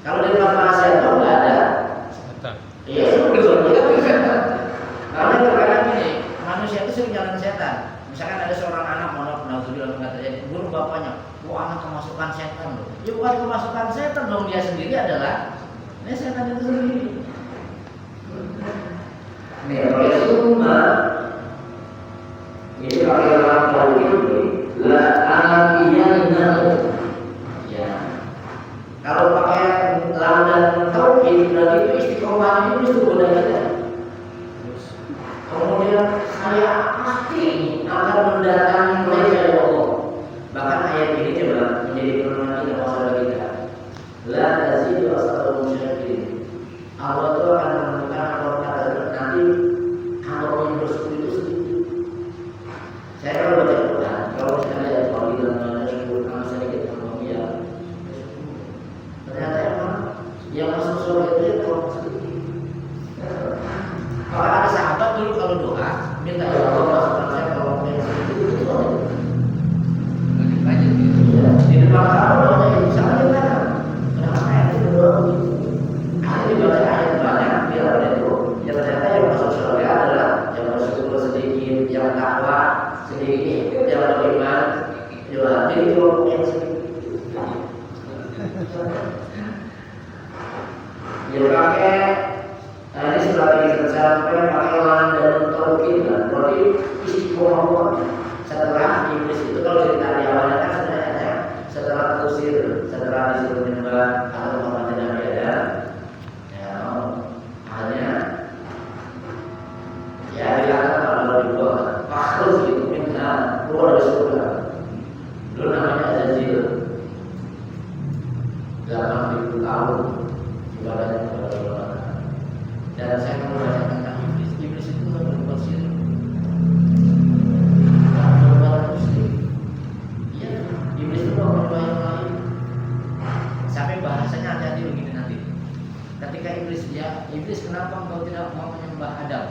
Kalau di tempat setan nggak ada. Iya betul. Karena terkadang ini manusia itu sering jalan setan. Misalkan ada seorang anak naudzubillah mengatakan guru bapaknya, anak kemasukan setan loh. Ya bukan kemasukan setan dong, dia sendiri adalah setan itu sendiri. Nih, oleh semua ini kalau orang tahu ini la aliyana ya. Kalau pakai lam dan tauhid berarti itu istiqomah itu goda kita. Kemudian saya pasti akan mendatangi mereka ya Allah. Bahkan ayat ini coba menjadi perenungan kita masalah kita. La tazidu asal musyrikin. Allah itu akan menemukan kalau kata nanti kalau yang bersekutu itu sedikit. Saya kalau baca Quran, kalau misalnya ada kalau di dalam sebut nama sedikit kalau ya, ternyata yang masuk surga itu ya kalau sedikit. Kalau ada sahabat dulu kalau doa minta ya Allah masukkan saya kalau yang sedikit itu lebih banyak gitu. Di depan kalau doa itu sama kita. Kenapa ayat itu doa begitu? Ayat dibaca ayat banyak biar ada itu. Yang ternyata yang masuk surga adalah yang bersyukur sedikit, yang takwa sedikit, yang beriman juga. Jadi kelompok yang sedikit. Dia pakai ini strategi sampai pakai lam dan tauhid kan. Berarti istiqomah setelah iblis itu kalau cerita di awalnya kan sebenarnya setelah terusir, setelah disuruh menyembah atau menghormati Nabi Adam, ya hanya ya dikatakan kalau dibuat fakhrus itu minta keluar dari surga. Dulu namanya Azazil 80 tahun ibadahnya kepada Allah. Dan saya mau baca tentang iblis. Iblis itu kan berbuat syirik. Berbuat muslim. Iya, iblis itu berbuat yang lain. Sampai bahasanya hati-hati begini nanti. Ketika iblis iblis kenapa engkau tidak mau menyembah Adam?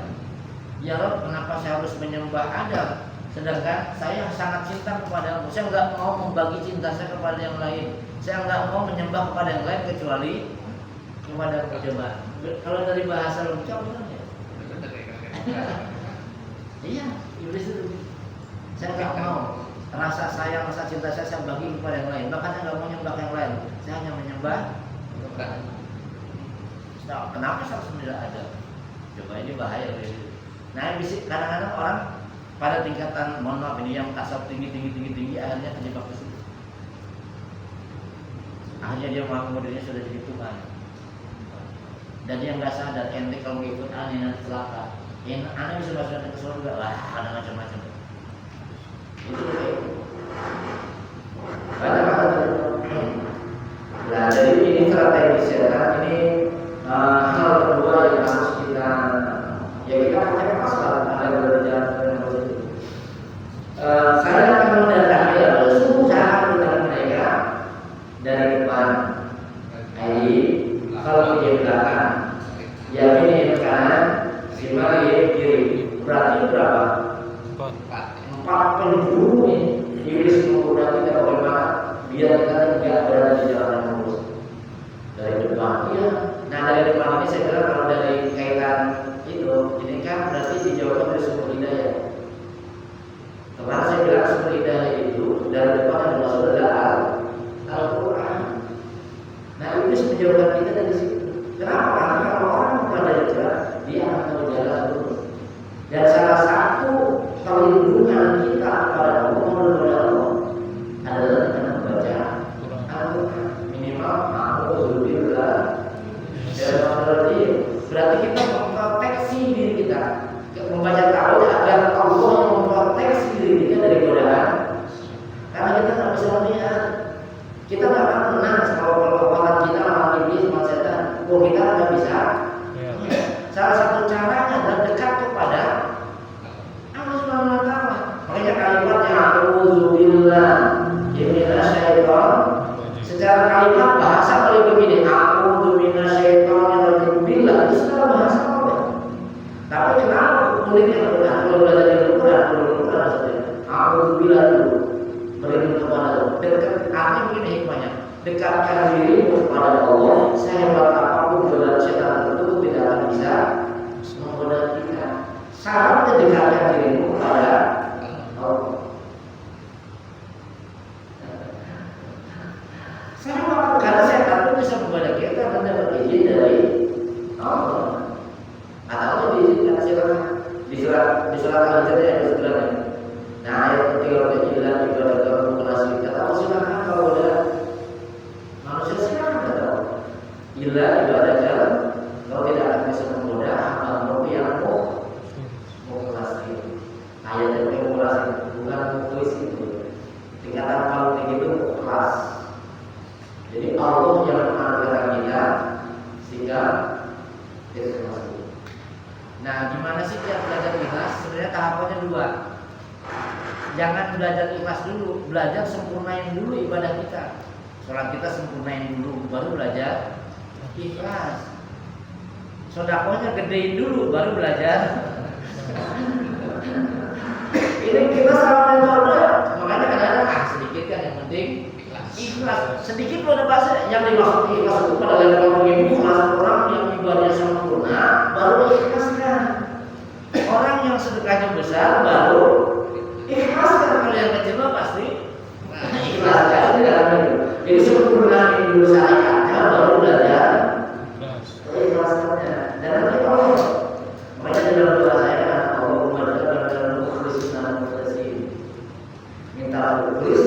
Ya Rabb, kenapa saya harus menyembah Adam? Sedangkan saya sangat cinta kepadamu. Saya enggak mau membagi cinta saya kepada yang lain. Saya enggak mau menyembah kepada yang lain kecuali kepada coba. Kalau dari bahasa lengkap benar ya? Iya, iblis itu. Saya enggak mau rasa sayang, rasa cinta saya bagi kepada yang lain. Bahkan saya enggak mau menyembah yang lain. Saya hanya menyembah Tuhan. Kenapa saya harus menyembah Adam? Coba ini bahaya. Nah, kadang-kadang orang pada tingkatan mohon maaf ini yang tasawuf tinggi akhirnya terjebak ke situ. Akhirnya dia mengaku dirinya sudah jadi Tuhan. Dan dia nggak sadar ente kalau ikut aneh nanti celaka. Aneh bisa masuk ke surga lah, ada macam-macam. Itu kayak kata-kata. Nah, jadi ini strategi setan ini hal kedua yang harus kita pakai pasal ada berjalan dengan positif. Saya akan mendatangi saya akan mendatangi mereka dari depan. Jadi kalau di belakang, ya ini kanan, simak di kiri. Berarti berapa? 4 penjuru nih. Iblis menggoda kita bagaimana biar kita tidak berada di jalan yang lurus. Dari depan, iya. Nah dari depan ini saya kira kalau dari kaitan itu, ini kan berarti dijawabkan dari sumber hidayah. Kemarin saya bilang sumber hidayah itu dari depan adalah surga Al-Quran. Nah iblis menjauhkan kita dari situ. Kenapa? Karena kalau orang kepada jalan, dia akan berjalan terus. Dan salah satu perlindungan kita kepada Allah adalah dengan membaca Al-Quran. Minimal Alhamdulillah. Berarti kita memproteksi diri kita, membaca Tauhid agar Allah memproteksi diri kita dari godaan. Karena kita tidak bisa melihat, kita tidak akan menang sama kekuatan kita lawan iblis, sama setan. Oh kita nggak bisa. Ya. Salah satu caranya adalah dekat kepada Allah Subhanahu Wa Taala. Makanya kalimatnya a'udzubillah minasyaitonir. Secara kalimat bahasa paling begini, a'udzuminasyaitonir billah itu secara bahasa apa? Tapi kenapa kulitnya berbeda? Kalau belajar di Al-Quran saja. A'udzubillah itu berlindung kepada Allah. Dekat, artinya begini hikmahnya. Dekatkan dirimu kepada Allah. Sehebat apapun godaan setan itu tidak akan bisa menggoda kita. Syaratnya dekatkan dirimu kepada Allah. Sama karena setan itu bisa menggoda kita dan dapat izin dari Allah. Atau diizinkan silakan di surat Al-Jannah ada suratnya. Nah ayat ketiga ilah ibadah kamu menasih kata silakan kalau udah manusia silakan kata ilah ibadah kalau tidak akan bisa menggoda hamba yang mau menasih. Ayat yang menasih bukan tulis itu. Tingkatan paling tinggi itu kelas. Jadi Allah yang mengajarkan kita sehingga kita masuk. Nah, gimana sih dia belajar ikhlas? Sebenarnya tahapannya dua. Jangan belajar ikhlas dulu, belajar sempurnain dulu ibadah kita. Sholat kita sempurnain dulu, baru belajar ikhlas. Sedekahnya gedein dulu, baru belajar. Ini kita sama metode. Makanya kadang-kadang sedikit kan yang penting ikhlas. Sedikit pada bahasa yang dimaksud ikhlas itu pada level ikhlas orang yang ibadahnya sempurna baru ikhlaskan. Orang yang sedekahnya besar baru ikhlaskan. Kalau yang kecil pasti ikhlaskan. Jadi sempurna dulu syariatnya baru belajar ikhlaskannya. Dan nanti Allah makanya dalam doa saya Allahumma ja'alna mukhlisina mukhlasin. Minta mukhlis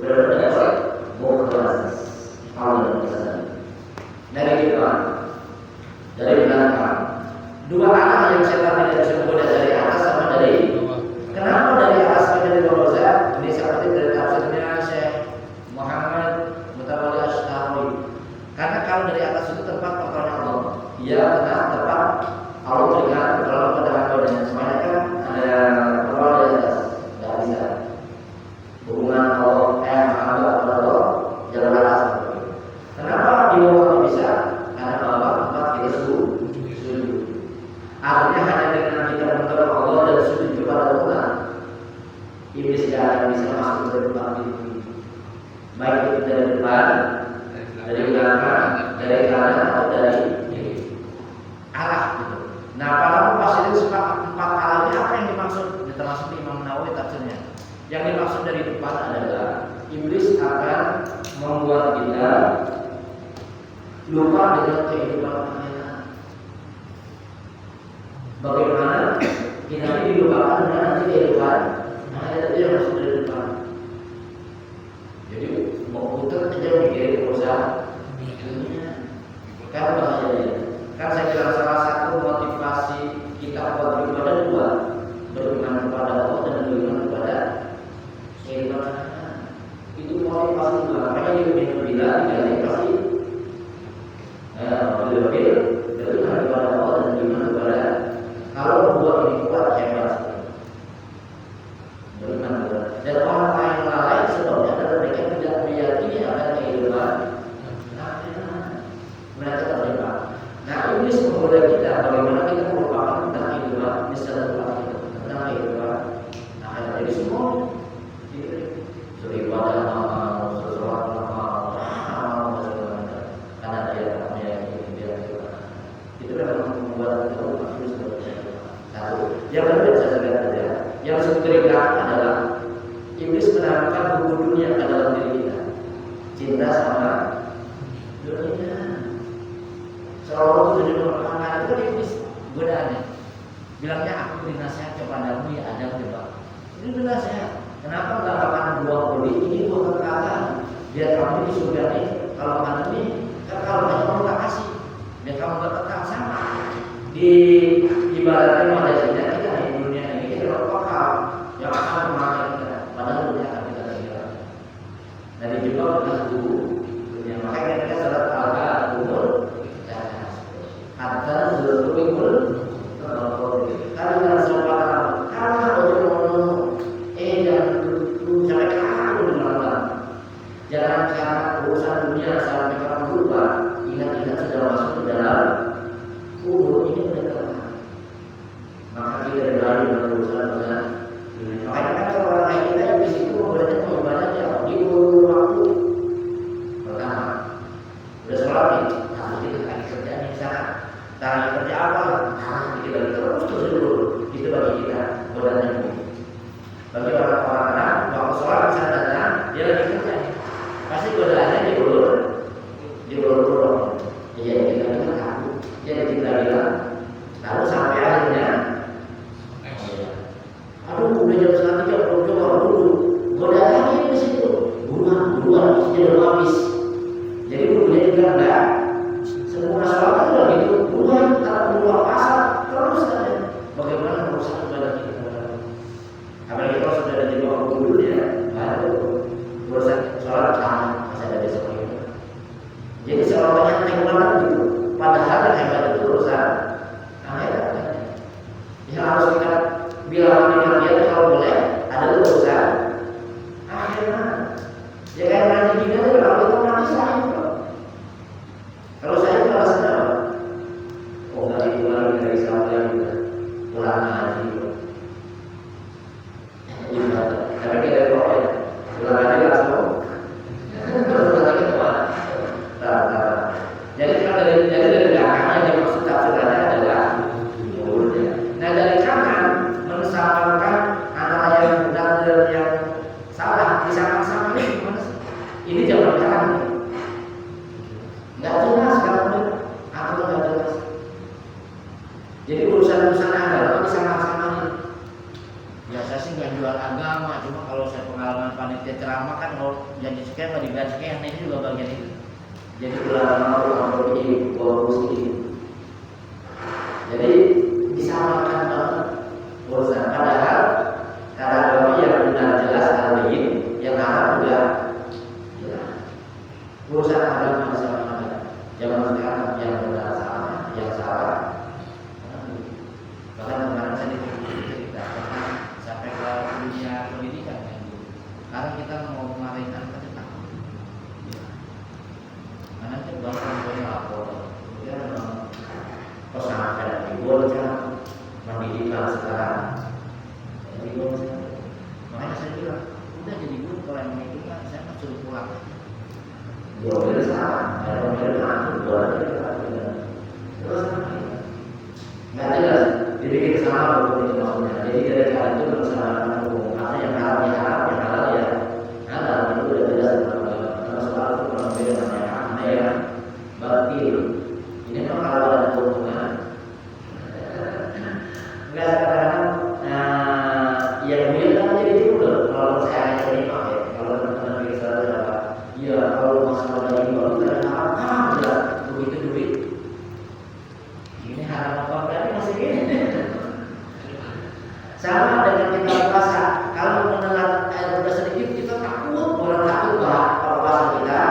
benar-benar mukhlas. Allah dari depan, dari belakang. Dua arah yang setan tidak bisa menggoda dari atas sama dari bawah. Kenapa dari atas dan dari bawah? Ini seperti dari tafsirnya Syekh Muhammad Mutawalli Asy-Syarawi. Karena kalau dari atas itu tempat kontrolnya Allah. Dia benar tempat Allah berikan kalau pada hambanya. Semuanya kan ada kontrol dari atas, nggak bisa. Hubungan Allah hamba kepada Allah jalan atas. Kenapa di bawah bisa? Karena bawah tempat kita sujud. Artinya hanya dengan kita mengenal Allah dan sujud kepada Tuhan, iblis tidak akan bisa masuk ke tempat itu. Baik itu dari depan, dari belakang, dari kanan atau dari arah gitu. Nah, para mufassirin empat arah ini apa yang dimaksud? Termasuk Imam Nawawi tafsirnya. Yang dimaksud dari depan adalah iblis akan membuat kita lupa dengan kehidupan akhirat. Bagaimana kita ini dilupakan dengan nanti kehidupan akhirat itu yang masuk dari depan. Jadi mau putar aja mikirin urusan dunia. Kan bahayanya. Kan saya bilang salah satu motivasi kita buat beribadah dua, beriman kepada Allah dan beriman kepada kehidupan akhirat. Itu motivasi dua. Makanya dia bilang dia pasti lebih beriman kepada Allah dan beriman kepada kalau buat ini kuat hebat. Beriman kepada dan orang lain sebabnya adalah mereka tidak meyakini akan kehidupan akhirat. Mereka terlibat. Nah, iblis menggoda kita bagaimana kita melupakan tentang kehidupan di setelah kita tentang kehidupan akhirat. Jadi semua beribadah amal, sholat amal, karena dia meyakini dia itu memang membuat kita lupa satu. Yang kedua saya sebutkan saja, yang sebetulnya adalah iblis menanamkan buku dunia ke dalam diri kita, cinta sama dunia. Seolah-olah itu jadi merupakan itu kan iblis godaannya. Bilangnya aku beri nasihat kepadamu ya Adam coba. Ini beri nasihat. Kenapa nggak makan buah koli? Ini buah kekayaan. Biar kamu di surga nih. Kalau makan ini, kalau kamu nggak kasih, biar kamu nggak kekal sama. Di ibaratnya manusia kita di dunia ini kita kekal yang akan memakai kita. Padahal dunia akan kita tinggal. Dan dijebak dengan tubuh dunia. Makanya kita salat al-umur Sekarang kerja apa? Kita terus dulu. Itu bagi kita godaan ini. Bagi orang-orang waktu sholat misalnya datang, dia lagi kerja, pasti godaannya diulur-ulur. Iya kita bilang aku, jadi kita bilang. Lalu sampai akhirnya, aduh udah jam 1:30 dulu. Godaannya di situ, buruan, jadi habis. Jadi gurunya juga enggak sempurna sholat itu begitu, buruan, keluar pasar terus saja. Bagaimana merusak ibadah kita? Apalagi kalau sudah ada jadwal dulu ya, baru urusan sholat masih ada besok ini. Jadi seolah-olah yang hebat gitu, padahal yang hebat itu urusan akhirat. Yang harus kita bilang dia kalau boleh ada urusan akhirat. Ya kayak nanti kita tuh kalau itu nanti saya kalau saya itu alasannya apa? Oh tadi pulang dari Saudi juga pulang haji. Iya, tapi kita itu ya pulang haji langsung. Terus lagi kemana? Jadi kalau dari belakang yang dimaksud tafsirannya adalah mulutnya. Nah dari kanan mensamarkan antara yang benar dan yang salah disama-sama ini gimana sih? Ini jawaban kanan. Nggak jelas kalau aku nggak jelas. Jadi urusan agama disama-samain. Ya saya sih nggak jual agama, cuma kalau saya pengalaman panitia ceramah kan kalau janji sekian nggak dibayar sekian, ini juga bagian itu. Jadi ulama ini ini. Jadi disamakan banget urusan. Padahal karena agama yang benar jelas al-bayin, yang haram juga jelas. Urusan agama disamakan. Jangan sekarang yang benar salah, yang salah. Bahkan kemarin saya cerita sampai ke dunia pendidikan kan. Sekarang kita mau marahin anak kita takut. Karena kita bahkan boleh lapor. Dia pesantren libur kan pendidikan sekarang. Libur sekarang. Makanya saya bilang, udah jadi guru kalau yang itu kan saya mau suruh pulang. Boleh salah, kalau boleh masuk boleh terus nggak jelas. Dibikin sama hukum itu maksudnya. Jadi dari hal itu bersama hukum. Artinya yang halal ya halal, yang halal ya halal. Itu udah jelas. Karena soal itu kalau beda namanya aneh ya batil. Ini kan kalau ada hubungan. Enggak sekarang yang dia kan jadi dulu. Kalau saya hanya terima ya. Kalau teman-teman bisa dapat. Ya kalau masalah dari baru kita haram ya begitu duit. Ini haram apa berarti masih gini. Sama dengan kita puasa. Kalau menelan air udah sedikit kita takut, orang takut kalau puasa kita.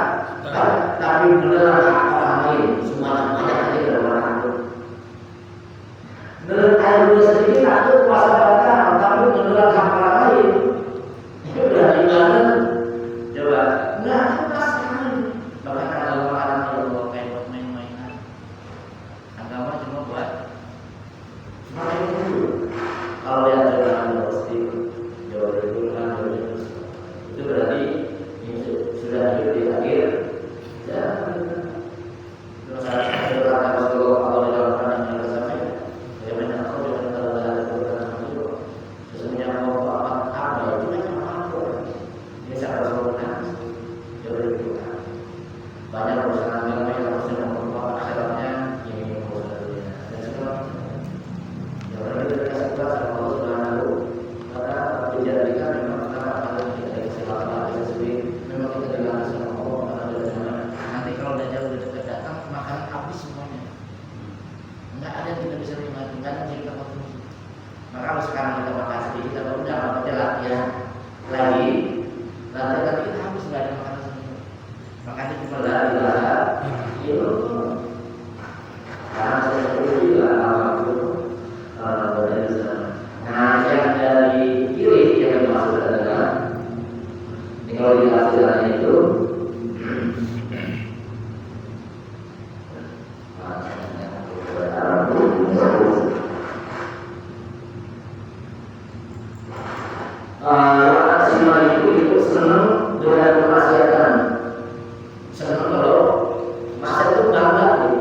Tapi menelan orang lain semuanya banyak aja dari orang takut. Menelan air udah sedikit takut puasa batal, tapi menelan hak orang lain itu berarti gimana? Coba. Nggak jelas sekali. Bahkan agama orang yang buat main-mainan. Agama cuma buat main dulu. Kalau yang jalan pasti jauh itu kan itu berarti ini sudah hidup di akhir. Dan terus saya berkata Rasulullah kalau dalam pandangan yang sampai bagaimana kau dengan Allah berkata itu sesungguhnya mau apa itu kan apa ini saya Rasulullah jauh itu kan banyak urusan agama yang harusnya membawa akhiratnya ini urusan dunia dan semua yang itu dikasih kelas sama Allah Subhanahu karena dijadikan memang karena ada kita dari silaturahmi tersebut memang kita dilatih sama Allah karena ada zaman nanti kalau udah jauh udah dekat datang makanan habis semuanya nggak ada yang kita bisa nikmati nggak ada yang kita konsumsi maka kalau sekarang kita makan sedikit kita udah kita latihan lagi kita habis nggak ada makanan sedikit makanya cuma lari itu karena saya juga dari sana. Nah yang dari kiri yang dimaksud adalah ini kalau di tafsirannya itu itu senang dengan kemaksiatan, senang kalau maksiat itu bangga gitu.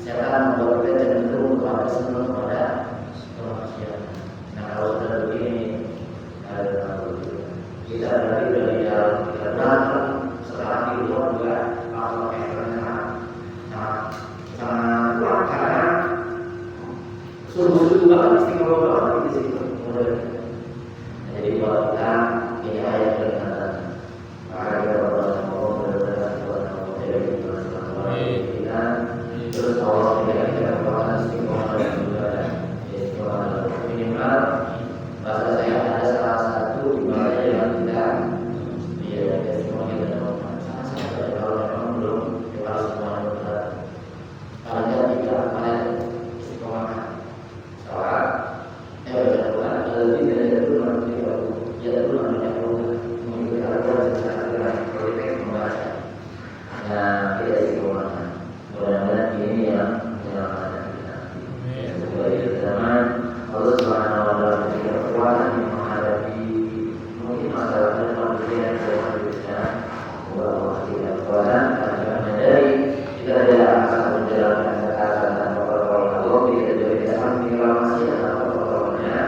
setan membuat kita cenderung kepada senang kepada kemaksiatan. Nah kalau sudah begini, kita berarti dari dalam kita berantem setelah di luar juga kalau efeknya sangat kuat karena suhu banget istimewa banget di situ. Jadi kalau kita ini ayat peringatan, maka kita berdoa kita terus Allah tidak kita berdoa istiqomah dan juga istiqomah minimal bahasa saya ada salah satu ibadah yang kita istiqomah kita dan salah satu kalau memang belum kita harus semuanya berat paling tidak paling istiqomah sholat lebih dari itu nanti ya dulu namanya mengikuti aturan secara politik membaca. Nah kita istiqomah. Mudah-mudahan ini yang menyelamatkan kita. Sebagai zaman Allah Subhanahu Wa Taala memberikan kekuatan yang menghadapi mungkin masalah manusia yang berbeda. Allah tidak kekuatan karena menyadari kita tidak akan menjalankan ketaatan tanpa pertolongan Allah. Kita juga tidak akan mengalami tanpa pertolongannya.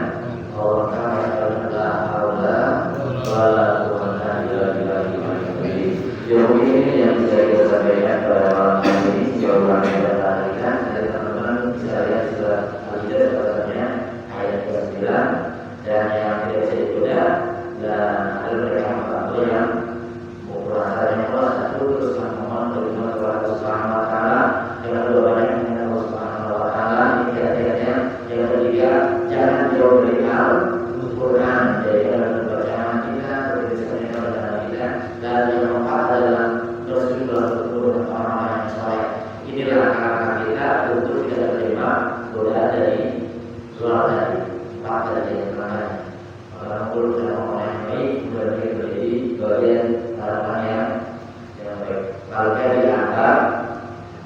Allah Taala Jauh ini yang bisa kita sampaikan pada malam hari ini jawaban yang kita tarikan dari teman-teman bisa lihat sudah ada sebenarnya ayat 9 dan yang tidak bisa digoda dan ada mereka hamba yang mengukurkan yang Allah satu terus memohon beriman kepada Allah Subhanahu Wa Taala yang kedua banyak mengingat Allah Subhanahu Wa Taala ini tiga-tiganya yang ketiga jangan jauh dari Al-Quran jadi dalam bacaan kita berdiskusi dengan kita dan yang keempat adalah bersyukur dan orang-orang yang soleh. Inilah langkah kita untuk tidak terima godaan dari luar dari empat dari yang lain. Orang buruk dan orang yang baik berarti menjadi bagian harapan yang baik. Kalau kita dianggap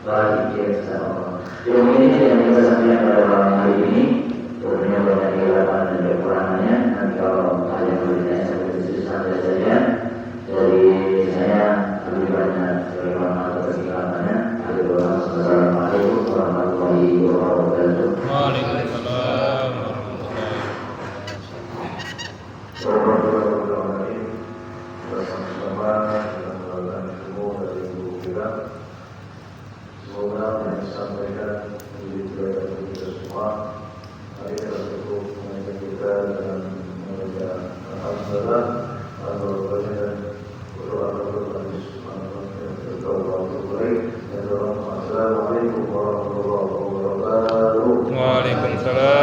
bahagia bersama. Yang ini yang kita sampaikan pada malam hari ini. Tentunya banyak kelebihan dan kekurangannya. Nanti kalau kalian bertanya seperti santai saja. Dari saya lebih banyak bagaimana atas kekurangannya. Assalamualaikum warahmatullahi wabarakatuh. Waalaikumsalam warahmatullahi wabarakatuh. Bersama-sama dalam melakukan ilmu dari guru kita. Semoga yang disampaikan menjadi kebaikan kita semua. Mari kita cukup mengajar kita dan mengajar alhamdulillah alhamdulillah dan berdoa-doa Assalamualaikum warahmatullahi wabarakatuh. Waalaikumsalam